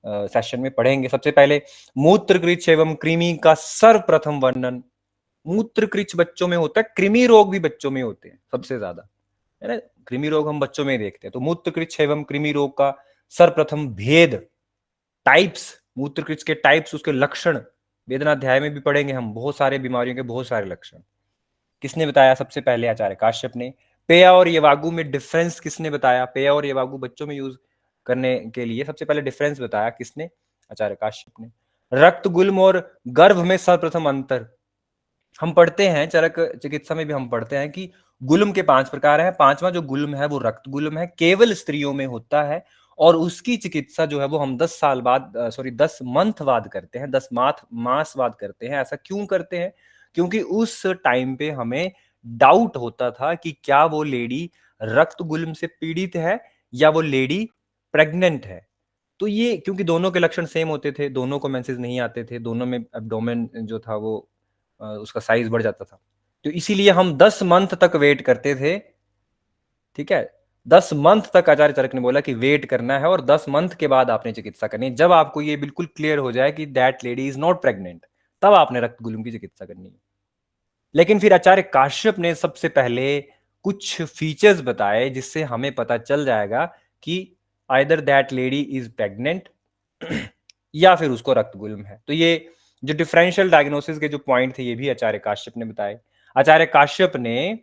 सेशन में पढ़ेंगे। सबसे पहले मूत्रकृच्छ एवं कृमि का सर्वप्रथम वर्णन। मूत्रकृच्छ बच्चों में होता है, कृमि रोग भी बच्चों में होते हैं सबसे ज्यादा, है ना। कृमि रोग हम बच्चों में ही देखते हैं। तो मूत्रकृच्छ एवं कृमि रोग का सर्वप्रथम भेद, टाइप्स, मूत्रकृच्छ के टाइप्स, उसके लक्षण वेदनाध्याय में भी पढ़ेंगे हम, बहुत सारे बीमारियों के बहुत सारे लक्षण किसने बताया, सबसे पहले आचार्य काश्यप ने। पेया और येवागु में डिफरेंस किसने बताया, पेया और येवागु बच्चों में यूज करने के लिए सबसे पहले डिफरेंस बताया किसने, आचार्य काश्यप ने। रक्त गुल्म और गर्भ में सर्वप्रथम अंतर, हम पढ़ते हैं चरक चिकित्सा में भी हम पढ़ते हैं कि गुल्म के 5 प्रकार हैं। पांचवा जो गुल्म है वो रक्त गुल्म है, केवल स्त्रियों में होता है, और उसकी चिकित्सा जो है वो हम 10 साल बाद, सॉरी 10 मंथ बाद करते हैं, 10 मास बाद करते हैं। ऐसा क्यों करते हैं, क्योंकि उस टाइम पे हमें डाउट होता था कि क्या वो लेडी रक्त गुल्म से पीड़ित है या वो लेडी प्रेग्नेंट है। तो ये क्योंकि दोनों के लक्षण सेम होते थे, दोनों को मेंसेस नहीं आते थे, दोनों में एब्डोमेन जो था वो उसका साइज बढ़ जाता था, तो इसीलिए हम 10 मंथ तक वेट करते थे। ठीक है, 10 मंथ तक आचार्य चरक ने बोला कि वेट करना है, और 10 मंथ के बाद आपने चिकित्सा करनी है। जब आपको ये बिल्कुल क्लियर हो जाए कि that lady is not pregnant, तब आपने रक्त गुल्म की चिकित्सा करनी है। लेकिन फिर आचार्य काश्यप ने सबसे पहले कुछ फीचर्स बताए जिससे हमें पता चल जाएगा कि either that lady is pregnant या फिर उसको रक्त गुल्म है। तो ये जो डिफरेंशियल डायग्नोसिस के जो पॉइंट थे, ये भी आचार्य काश्यप ने बताए। आचार्य काश्यप ने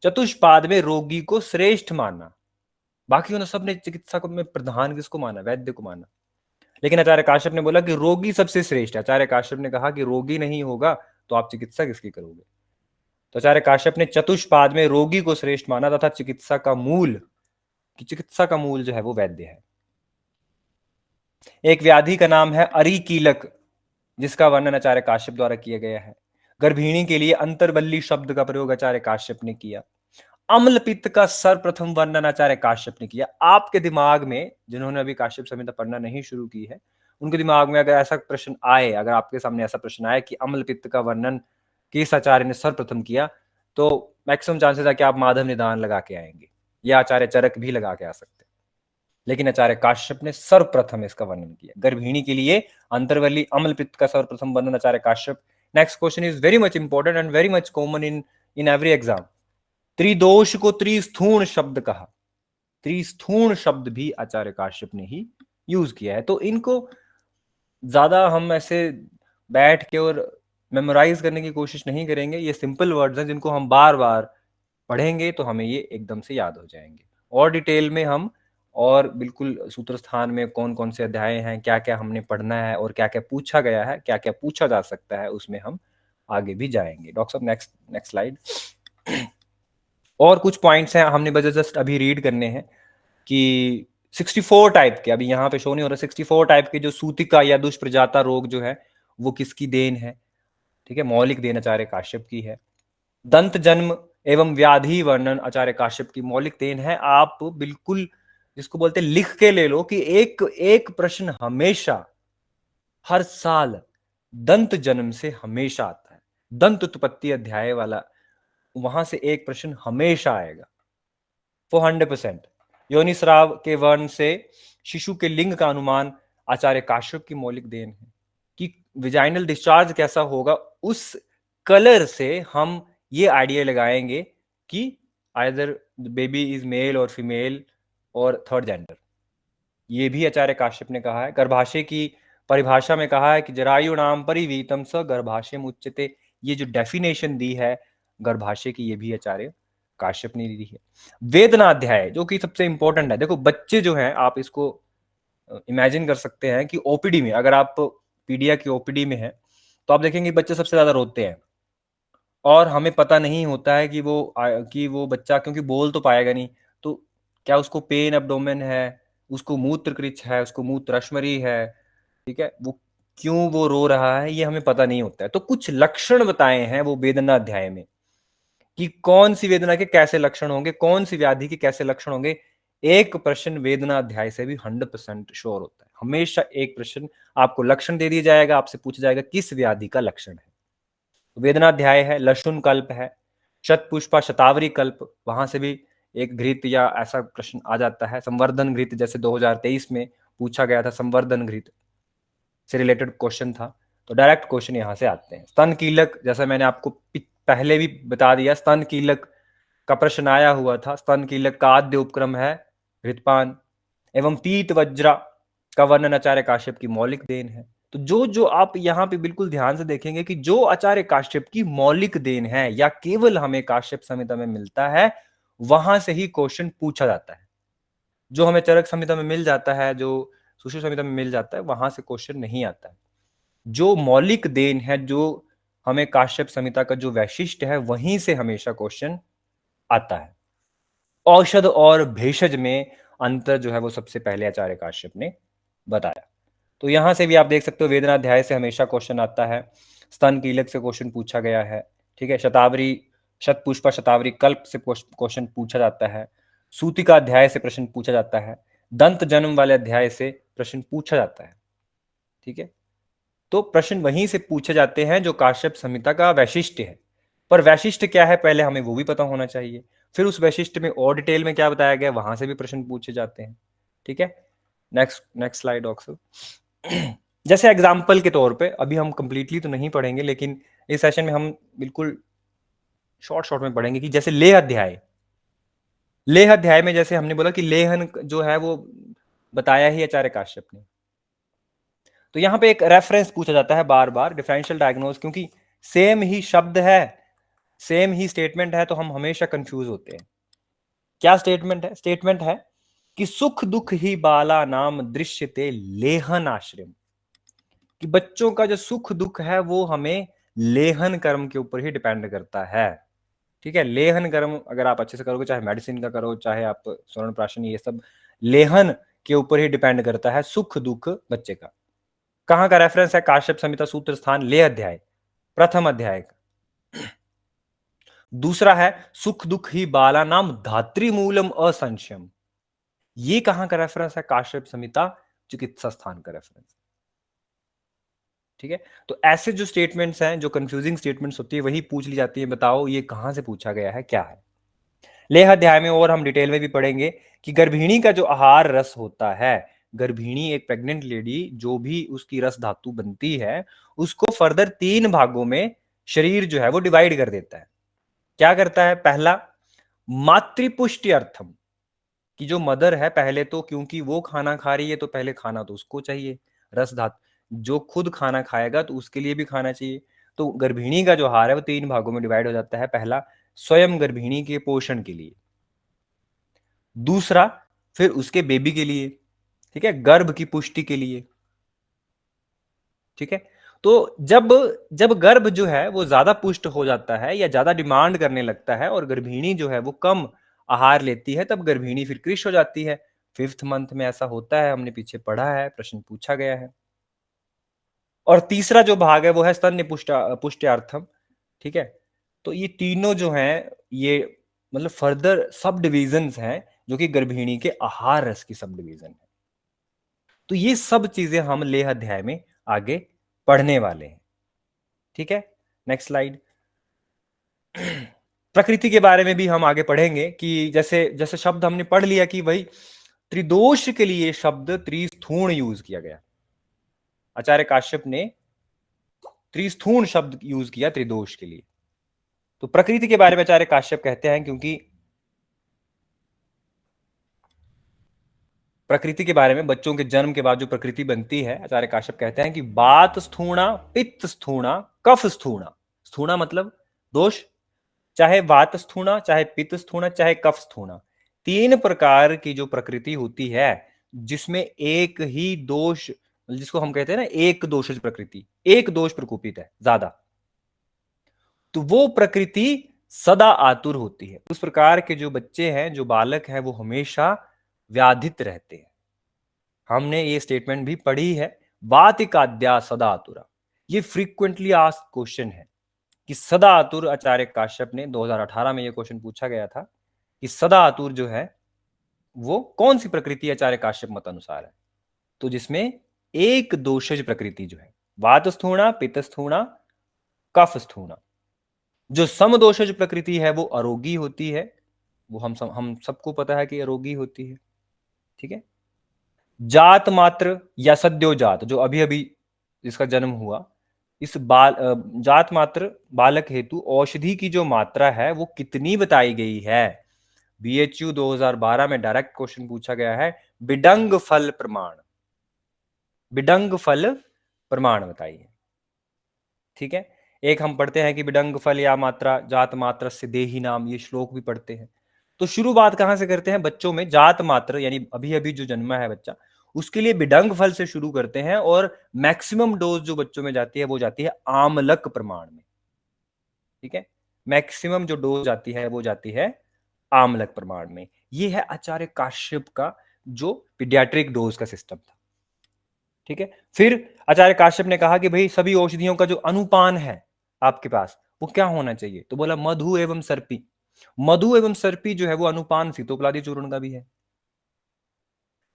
चतुष्पाद में रोगी को श्रेष्ठ माना, बाकी उन्होंने सबने चिकित्सा को में प्रधान किसको माना, वैद्य को माना। लेकिन आचार्य काश्यप ने बोला कि रोगी सबसे श्रेष्ठ है। आचार्य काश्यप ने कहा कि रोगी नहीं होगा तो आप चिकित्सा किसकी करोगे। तो आचार्य काश्यप ने चतुष्पाद में रोगी को श्रेष्ठ माना तथा चिकित्सा का मूल, कि चिकित्सा का मूल जो है वो वैद्य है। एक व्याधि का नाम है अरिकीलक, जिसका वर्णन आचार्य काश्यप द्वारा किया गया है। गर्भिणी के लिए अंतर्बल्ली शब्द का प्रयोग आचार्य काश्यप ने किया। अम्ल पित्त का सर्वप्रथम वर्णन आचार्य काश्यप ने किया। आपके दिमाग में, जिन्होंने अभी काश्यप संहिता पढ़ना नहीं शुरू की है, उनके दिमाग में अगर ऐसा प्रश्न आए, अगर आपके सामने ऐसा प्रश्न आए कि अम्ल पित्त का वर्णन किस आचार्य ने सर्वप्रथम किया, तो मैक्सिमम चांसेस है कि आप माधव निदान लगा के आएंगे, या आचार्य चरक भी लगा के आ सकते हैं। लेकिन आचार्य काश्यप ने सर्वप्रथम इसका वर्णन किया। गर्भिणी के लिए अंतर्वली अम्ल पित्त का सर्वप्रथम वर्णन Acharya Kashyap. Next question is very much important and very much common in every exam. त्रिदोष को त्रिस्थूण शब्द कहा, त्रिस्थूण शब्द भी आचार्य काश्यप ने ही यूज किया है। तो इनको ज्यादा हम ऐसे बैठ के और मेमोराइज करने की कोशिश नहीं करेंगे, ये सिंपल वर्ड्स हैं जिनको हम बार बार पढ़ेंगे तो हमें ये एकदम से याद हो जाएंगे। और डिटेल में हम और बिल्कुल सूत्र स्थान में कौन कौन से अध्याय हैं, क्या क्या हमने पढ़ना है और क्या क्या पूछा गया है, क्या क्या पूछा जा सकता है, उसमें हम आगे भी जाएंगे। डॉक्टर साहब नेक्स्ट नेक्स्ट स्लाइड। और कुछ पॉइंट्स हैं हमने बस जस्ट अभी रीड करने हैं कि 64 टाइप के, अभी यहाँ पे शो नहीं हो रहा, 64 टाइप के जो सूतिका या दुष्प्रजाता रोग जो है वो किसकी देन है। ठीक है, मौलिक देन आचार्य काश्यप की है। दंत जन्म एवं व्याधि वर्णन आचार्य काश्यप की मौलिक देन है। आप बिल्कुल जिसको बोलते हैं लिख के ले लो कि एक एक प्रश्न हमेशा हर साल दंत जन्म से हमेशा आता है। दंत उत्पत्ति अध्याय वाला, वहां से एक प्रश्न हमेशा आएगा 400%। योनिस्राव के वर्ण से शिशु के लिंग का अनुमान आचार्य काश्यप की मौलिक देन है कि विजाइनल डिस्चार्ज कैसा होगा, उस कलर से हम ये आइडिया लगाएंगे कि आइदर बेबी इज मेल और फीमेल और थर्ड जेंडर। ये भी आचार्य काश्यप ने कहा है। गर्भाशय की परिभाषा में कहा है कि जरायु नाम परिवीतम स गर्भाशय उच्यते। ये जो डेफिनेशन दी है गर्भाशय की, ये भी आचार्य काश्यप ने दी है। वेदना अध्याय जो कि सबसे इंपॉर्टेंट है। देखो बच्चे जो हैं, आप इसको इमेजिन कर सकते हैं कि ओपीडी में, अगर आप पीडिया की ओपीडी में है तो आप देखेंगे बच्चे सबसे ज्यादा रोते हैं और हमें पता नहीं होता है कि वो बच्चा क्योंकि बोल तो पाएगा नहीं, तो क्या उसको पेन एब्डोमेन है, उसको मूत्र कृच्छ है, उसको मूत्र अश्मरी है, ठीक है, वो क्यों वो रो रहा है ये हमें पता नहीं होता है। तो कुछ लक्षण बताए हैं वो वेदना अध्याय में कि कौन सी वेदना के कैसे लक्षण होंगे, कौन सी व्याधि के कैसे लक्षण होंगे। एक प्रश्न वेदना अध्याय से भी 100% श्योर होता है। हमेशा एक प्रश्न आपको लक्षण दे दिया जाएगा, आपसे पूछा जाएगा किस व्याधि का लक्षण है। वेदना अध्याय है। लशुन कल्प है। शतपुष्पा शतावरी कल्प, वहां से भी एक घृत या ऐसा प्रश्न आ जाता है। संवर्धन घृत, जैसे 2023 में पूछा गया था, संवर्धन घृत से रिलेटेड क्वेश्चन था, तो डायरेक्ट क्वेश्चन यहां से आते हैं। स्तन कीलक, जैसा मैंने आपको पहले भी बता दिया, स्तन कीलक का प्रश्न आया हुआ था। स्तन कीलक का आद्य उपक्रम है घृतपान। एवं पीत वज्रा का वर्णन आचार्य काश्यप की मौलिक देन है। तो जो जो आप यहाँ पे बिल्कुल ध्यान से देखेंगे कि जो आचार्य काश्यप की मौलिक देन है या केवल हमें काश्यप संहिता में मिलता है, वहां से ही क्वेश्चन पूछा जाता है। जो हमें चरक संहिता में मिल जाता है, जो सुश्रुत संहिता में मिल जाता है, वहां से क्वेश्चन नहीं आता है। जो मौलिक देन है, जो हमें काश्यप संहिता का जो वैशिष्ट है, वहीं से हमेशा क्वेश्चन आता है। औषध और भेषज में अंतर जो है वो सबसे पहले आचार्य काश्यप ने बताया। तो यहां से भी आप देख सकते हो वेदना अध्याय से हमेशा क्वेश्चन आता है। स्तन कीलक से क्वेश्चन पूछा गया है। ठीक है, शतावरी शतपुष्पा शतावरी कल्प से क्वेश्चन पूछा जाता है। सूतिका अध्याय से प्रश्न पूछा जाता है। दंत जन्म वाले अध्याय से प्रश्न पूछा जाता है। ठीक है, तो प्रश्न वहीं से पूछे जाते हैं जो काश्यप संहिता का वैशिष्ट है। पर वैशिष्ट क्या है पहले हमें वो भी पता होना चाहिए। फिर उस वैशिष्ट में और डिटेल में क्या बताया गया, वहां से भी प्रश्न पूछे जाते हैं। ठीक है, नेक्स्ट नेक्स्ट स्लाइड डॉक्टर। जैसे एग्जाम्पल के तौर पे, अभी हम कंप्लीटली तो नहीं पढ़ेंगे, लेकिन इस सेशन में हम बिल्कुल शॉर्ट शॉर्ट में पढ़ेंगे कि जैसे लेह अध्याय। लेह अध्याय में जैसे हमने बोला कि लेहन जो है वो बताया ही आचार्य काश्यप ने। तो यहां पे एक रेफरेंस पूछा जाता है बार बार, डिफरेंशियल डायग्नोस, क्योंकि सेम ही शब्द है, सेम ही स्टेटमेंट है, तो हम हमेशा कंफ्यूज होते हैं। क्या स्टेटमेंट है? स्टेटमेंट है कि सुख दुख ही बाला नाम दृश्यते लेहन आश्रम। कि बच्चों का जो सुख दुख है वो हमें लेहन कर्म के ऊपर ही डिपेंड करता है। ठीक है, लेहन कर्म अगर आप अच्छे से करोगे, चाहे मेडिसिन का करो, चाहे आप स्वर्ण प्राशन, ये सब लेहन के ऊपर ही डिपेंड करता है सुख दुख बच्चे का। कहां का रेफरेंस है? काश्यप संहिता सूत्र स्थान लेह अध्याय, प्रथम अध्याय का। दूसरा है सुख दुख ही बाला नाम धात्रिमूलम असंशयम। ये कहां का रेफरेंस है? काश्यप संहिता चिकित्सा स्थान का रेफरेंस। ठीक है, तो ऐसे जो स्टेटमेंट्स हैं, जो कंफ्यूजिंग स्टेटमेंट्स होती है, वही पूछ ली जाती है, बताओ ये कहां से पूछा गया है, क्या है। लेह अध्याय में और हम डिटेल में भी पढ़ेंगे कि गर्भिणी का जो आहार रस होता है, गर्भिणी एक प्रेग्नेंट लेडी, जो भी उसकी रस धातु बनती है, उसको फर्दर 3 भागों में शरीर जो है वो डिवाइड कर देता है। क्या करता है? पहला, मातृपुष्टि अर्थम, कि जो मदर है, पहले तो क्योंकि वो खाना खा रही है तो पहले खाना तो उसको चाहिए, रस धातु। जो खुद खाना खाएगा तो उसके लिए भी खाना चाहिए। तो गर्भिणी का जो आहार है वो 3 भागों में डिवाइड हो जाता है। पहला, स्वयं गर्भिणी के पोषण के लिए, दूसरा फिर उसके बेबी के लिए, ठीक है, गर्भ की पुष्टि के लिए, ठीक है। तो जब जब गर्भ जो है वो ज्यादा पुष्ट हो जाता है या ज्यादा डिमांड करने लगता है और गर्भिणी जो है वो कम आहार लेती है, तब गर्भिणी फिर कृश हो जाती है। 5th मंथ में ऐसा होता है, हमने पीछे पढ़ा है, प्रश्न पूछा गया है। और तीसरा जो भाग है वो है स्तन्य पुष्ट्यार्थम, ठीक है। तो ये तीनों जो हैं ये मतलब फर्दर सब डिविजन्स हैं जो कि गर्भिणी के आहार रस की सब डिवीजन है। तो ये सब चीजें हम लेह अध्याय में आगे पढ़ने वाले हैं, ठीक है। Next slide. प्रकृति के बारे में भी हम आगे पढ़ेंगे कि जैसे जैसे शब्द हमने पढ़ लिया कि भाई त्रिदोष के लिए शब्द त्रिस्थूण यूज किया गया। आचार्य काश्यप ने त्रिस्थूण शब्द यूज किया त्रिदोष के लिए। तो प्रकृति के बारे में आचार्य काश्यप कहते हैं, क्योंकि प्रकृति के बारे में बच्चों के जन्म के बाद जो प्रकृति बनती है, आचार्य काश्यप कहते हैं कि वात स्थूणा, पित्त स्थूणा, कफ स्थूणा। स्थूणा मतलब दोष, चाहे वात स्थूणा, चाहे पित्त स्थूणा, चाहे कफ स्थूणा, 3 प्रकार की जो प्रकृति होती है जिसमें एक ही दोष, जिसको हम कहते हैं ना एक दोषज प्रकृति, एक दोष प्रकोपित है ज्यादा, तो वो प्रकृति सदा आतुर होती है। उस प्रकार के जो बच्चे हैं, जो बालक हैं, वो हमेशा व्याधित रहते हैं। हमने ये स्टेटमेंट भी पढ़ी है, वातिकाद्या सदा आतुरा। ये फ्रीक्वेंटली आस्क्ड क्वेश्चन है कि सदा आतुर, आचार्य काश्यप ने 2018 में ये क्वेश्चन पूछा गया था कि सदा आतुर जो है वो कौन सी प्रकृति आचार्य काश्यप मत अनुसार है। तो जिसमें एक दोषज प्रकृति जो है, वात स्थूणा, पित्त स्थूणा, कफ स्थूणा। जो समदोषज प्रकृति है वो अरोगी होती है, वो हम सबको पता है कि अरोगी होती है, ठीक है। जात मात्र या सद्यो जात, जो अभी अभी जिसका जन्म हुआ, इस जात मात्र बालक हेतु औषधि की जो मात्रा है वो कितनी बताई गई है। बीएचयू 2012 में डायरेक्ट क्वेश्चन पूछा गया है, बिडंग फल प्रमाण, बिडंग फल प्रमाण बताइए, ठीक है। एक हम पढ़ते हैं कि बिडंग फल या मात्रा जात मात्र से देही नाम, ये श्लोक भी पढ़ते हैं। तो शुरुआत कहां से करते हैं बच्चों में, जात मात्र यानी अभी अभी जो जन्मा है बच्चा, उसके लिए बिडंग फल से शुरू करते हैं और मैक्सिमम डोज जो बच्चों में जाती है वो जाती है आमलक प्रमाण में, ठीक है। मैक्सिमम जो डोज जाती है वो जाती है आमलक प्रमाण में। ये है आचार्य काश्यप का जो पीडियाट्रिक डोज का सिस्टम था, ठीक है। फिर आचार्य काश्यप ने कहा कि भाई सभी औषधियों का जो अनुपान है आपके पास वो क्या होना चाहिए, तो बोला मधु एवं सर्पी। मधु एवं सर्पी जो है वो अनुपान सीतोपलादी चूर्ण का भी है।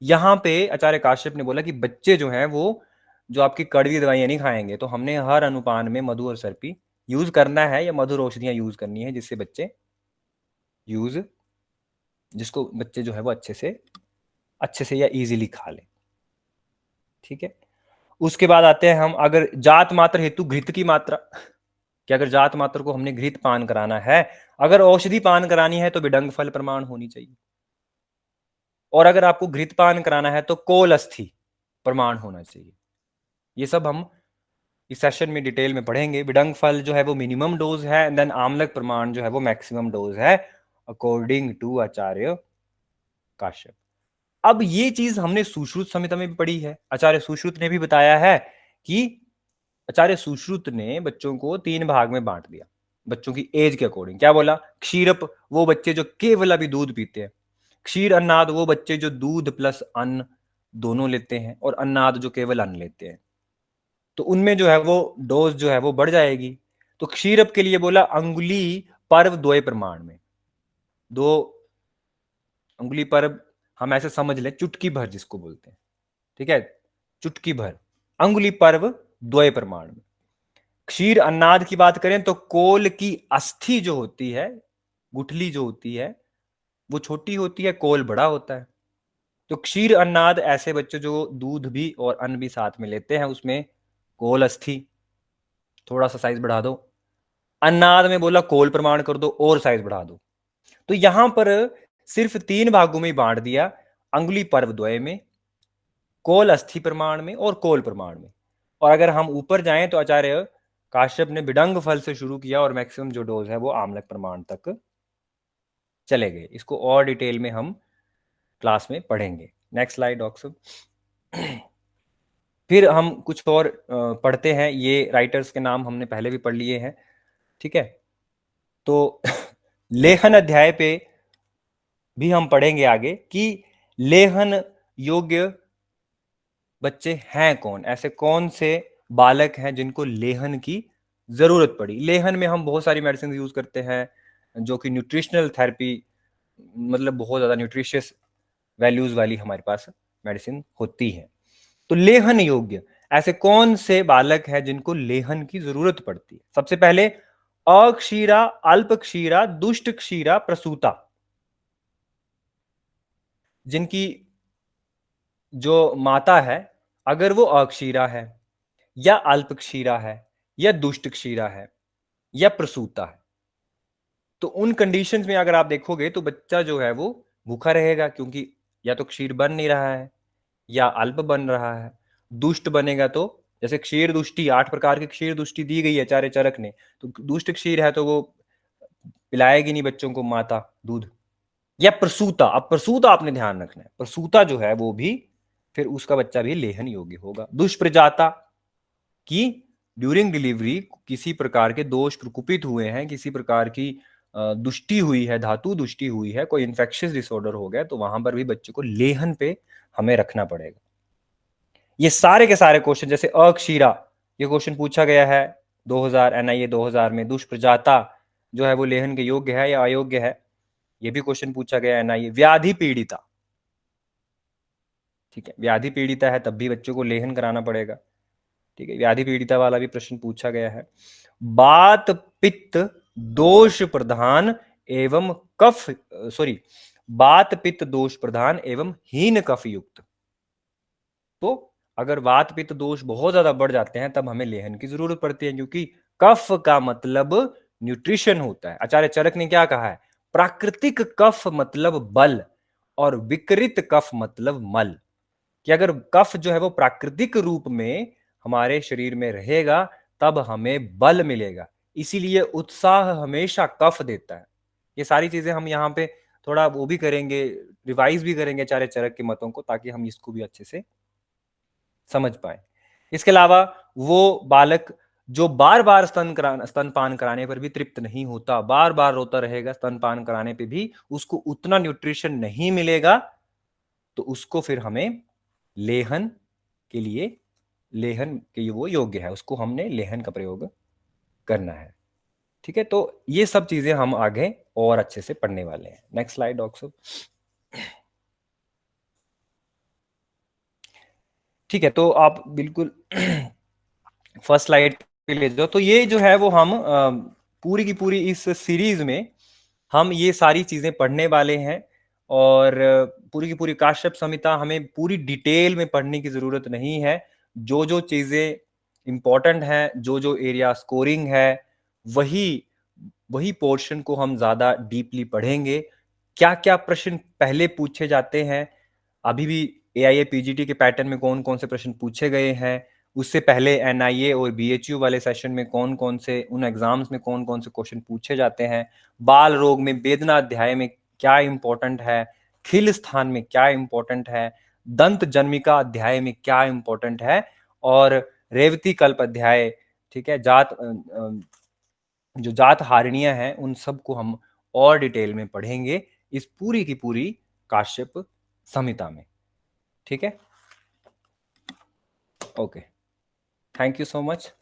यहां पे आचार्य काश्यप ने बोला कि बच्चे जो हैं वो जो आपकी कड़वी दवाइयां नहीं खाएंगे, तो हमने हर अनुपान में मधु और सर्पी यूज करना है या मधुर औषधियां यूज करनी है, जिससे बच्चे यूज जिसको बच्चे जो है वो अच्छे से या इजीली खा ले, ठीक है। उसके बाद आते हैं हम, अगर जात मात्र हेतु घृत की मात्रा, कि अगर जात मात्र को हमने घृत पान कराना है, अगर औषधि पान करानी है तो बिडंग फल प्रमाण होनी चाहिए, और अगर आपको घृत पान कराना है तो कोल अस्थि प्रमाण होना चाहिए। ये सब हम इस सेशन में डिटेल में पढ़ेंगे। बिडंग फल जो है वो मिनिमम डोज है, एंड देन आमलक प्रमाण जो है वो मैक्सिमम डोज है अकॉर्डिंग टू आचार्य काश्यप। अब ये चीज हमने सुश्रुत संहिता में भी पढ़ी है। आचार्य सुश्रुत ने भी बताया है कि आचार्य सुश्रुत ने बच्चों को 3 भाग में बांट दिया, बच्चों की एज के अकॉर्डिंग। क्या बोला, क्षीरप वो बच्चे जो केवल अभी दूध पीते हैं, क्षीर अन्नाद वो बच्चे जो दूध प्लस अन्न दोनों लेते हैं, और अन्नाद जो केवल अन्न लेते हैं, तो उनमें जो है वो डोज जो है वो बढ़ जाएगी। तो क्षीरप के लिए बोला अंगुली पर्व द्वय प्रमाण में, 2 अंगुली पर्व हम ऐसे समझ लें चुटकी भर जिसको बोलते हैं, ठीक है, चुटकी भर अंगुली पर्व द्वय प्रमाण में। क्षीर अन्नाद की बात करें तो कोल की अस्थि जो होती है, गुठली जो होती है वो छोटी होती है, कोल बड़ा होता है। तो क्षीर अन्नाद ऐसे बच्चे जो दूध भी और अन्न भी साथ में लेते हैं, उसमें कोल अस्थि थोड़ा सा साइज बढ़ा दो, अन्नाद में बोला कोल प्रमाण कर दो और साइज बढ़ा दो। तो यहां पर सिर्फ 3 भागों में बांट दिया, अंगुली पर्व द्वय में, कोल अस्थि प्रमाण में और कोल प्रमाण में। और अगर हम ऊपर जाएं तो आचार्य काश्यप ने बिडंग फल से शुरू किया और मैक्सिमम जो डोज है वो आम्लक प्रमाण तक चले गए। इसको और डिटेल में हम क्लास में पढ़ेंगे। नेक्स्ट स्लाइड डॉक्टर साहब। फिर हम कुछ और पढ़ते हैं। ये राइटर्स के नाम हमने पहले भी पढ़ लिए हैं, ठीक है। तो लेखन अध्याय पे भी हम पढ़ेंगे आगे कि लेहन योग्य बच्चे हैं कौन, ऐसे कौन से बालक हैं जिनको लेहन की जरूरत पड़ी। लेहन में हम बहुत सारी मेडिसिन यूज करते हैं जो कि न्यूट्रिशनल थेरेपी, मतलब बहुत ज्यादा न्यूट्रिशियस वैल्यूज वाली हमारे पास मेडिसिन होती है। तो लेहन योग्य ऐसे कौन से बालक हैं जिनको लेहन की जरूरत पड़ती है। सबसे पहले अक्षीरा, अल्प क्षीरा, दुष्ट क्षीरा, प्रसूता, जिनकी जो माता है अगर वो अक्षीरा है या अल्प क्षीरा है या दुष्ट क्षीरा है या प्रसूता है, तो उन कंडीशंस में अगर आप देखोगे तो बच्चा जो है वो भूखा रहेगा, क्योंकि या तो क्षीर बन नहीं रहा है या अल्प बन रहा है। दुष्ट बनेगा तो जैसे क्षीर दुष्टि, 8 प्रकार की क्षीर दुष्टि दी गई है आचार्य चरक ने, तो दुष्ट क्षीर है तो वो पिलाएगी नहीं बच्चों को माता दूध। या प्रसूता, अब प्रसूता आपने ध्यान रखना है, प्रसूता जो है वो भी फिर उसका बच्चा भी लेहन योग्य होगा। दुष्प्रजाता कि ड्यूरिंग डिलीवरी किसी प्रकार के दोष प्रकुपित हुए हैं, किसी प्रकार की दुष्टि हुई है, धातु दुष्टि हुई है, कोई इन्फेक्शियस डिसऑर्डर हो गया, तो वहां पर भी बच्चे को लेहन पे हमें रखना पड़ेगा। ये सारे के सारे क्वेश्चन, जैसे अक्षीरा, ये क्वेश्चन पूछा गया है 2000 एनआईए 2000 में। दुष्प्रजाता जो है वो लेहन के योग्य है या अयोग्य है, ये भी क्वेश्चन पूछा गया एनआईए। व्याधि पीड़िता, ठीक है, व्याधि पीड़िता है तब भी बच्चों को लेहन कराना पड़ेगा, ठीक है, व्याधि पीड़िता वाला भी प्रश्न पूछा गया है। बात पित्त दोष प्रधान एवं कफ, सॉरी, बात पित्त दोष प्रधान एवं हीन कफ युक्त, तो अगर वात पित्त दोष बहुत ज्यादा बढ़ जाते हैं तब हमें लेहन की जरूरत पड़ती है, क्योंकि कफ का मतलब न्यूट्रिशन होता है। आचार्य चरक ने क्या कहा है, प्राकृतिक कफ मतलब बल और विकृत कफ मतलब मल, कि अगर कफ जो है वो प्राकृतिक रूप में हमारे शरीर में रहेगा तब हमें बल मिलेगा, इसीलिए उत्साह हमेशा कफ देता है। ये सारी चीजें हम यहाँ पे थोड़ा वो भी करेंगे, रिवाइज भी करेंगे आचार्य चरक के मतों को, ताकि हम इसको भी अच्छे से समझ पाए। इसके अलावा वो बालक जो बार बार स्तनपान कराने पर भी तृप्त नहीं होता, बार बार रोता रहेगा, स्तनपान कराने पे भी उसको उतना न्यूट्रिशन नहीं मिलेगा, तो उसको फिर हमें लेहन के लिए, लेहन के लिए वो योग्य है, उसको हमने लेहन का प्रयोग करना है, ठीक है। तो ये सब चीजें हम आगे और अच्छे से पढ़ने वाले हैं। नेक्स्ट स्लाइड डॉक्टर साहब। ठीक है, तो आप बिल्कुल फर्स्ट स्लाइड पे ले जाओ। तो ये जो है वो हम पूरी की पूरी इस सीरीज में हम ये सारी चीजें पढ़ने वाले हैं, और पूरी की पूरी काश्यप संहिता हमें पूरी डिटेल में पढ़ने की जरूरत नहीं है। जो जो चीजें इंपॉर्टेंट हैं, जो जो एरिया स्कोरिंग है, वही वही पोर्शन को हम ज्यादा डीपली पढ़ेंगे। क्या क्या प्रश्न पहले पूछे जाते हैं, अभी भी एआईए पीजीटी के पैटर्न में कौन कौन से प्रश्न पूछे गए हैं, उससे पहले एनआईए और बीएचयू वाले सेशन में कौन कौन से, उन एग्जाम्स में कौन कौन से क्वेश्चन पूछे जाते हैं, बाल रोग में वेदना अध्याय में क्या इंपॉर्टेंट है, खिल स्थान में क्या इंपॉर्टेंट है, दंत जन्मिका अध्याय में क्या इंपॉर्टेंट है, और रेवती कल्प अध्याय, ठीक है, जो जात हारिणियां हैं उन सबको हम और डिटेल में पढ़ेंगे इस पूरी की पूरी काश्यप संहिता में, ठीक है। Okay, thank you so much.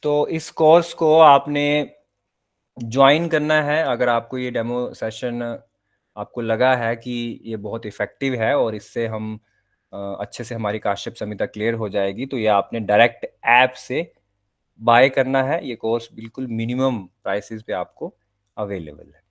तो इस कोर्स को आपने ज्वाइन करना है अगर आपको ये डेमो सेशन आपको लगा है कि ये बहुत इफेक्टिव है और इससे हम अच्छे से हमारी काश्यप संहिता क्लियर हो जाएगी, तो ये आपने डायरेक्ट ऐप से बाय करना है। ये कोर्स बिल्कुल मिनिमम प्राइसेस पे आपको अवेलेबल है।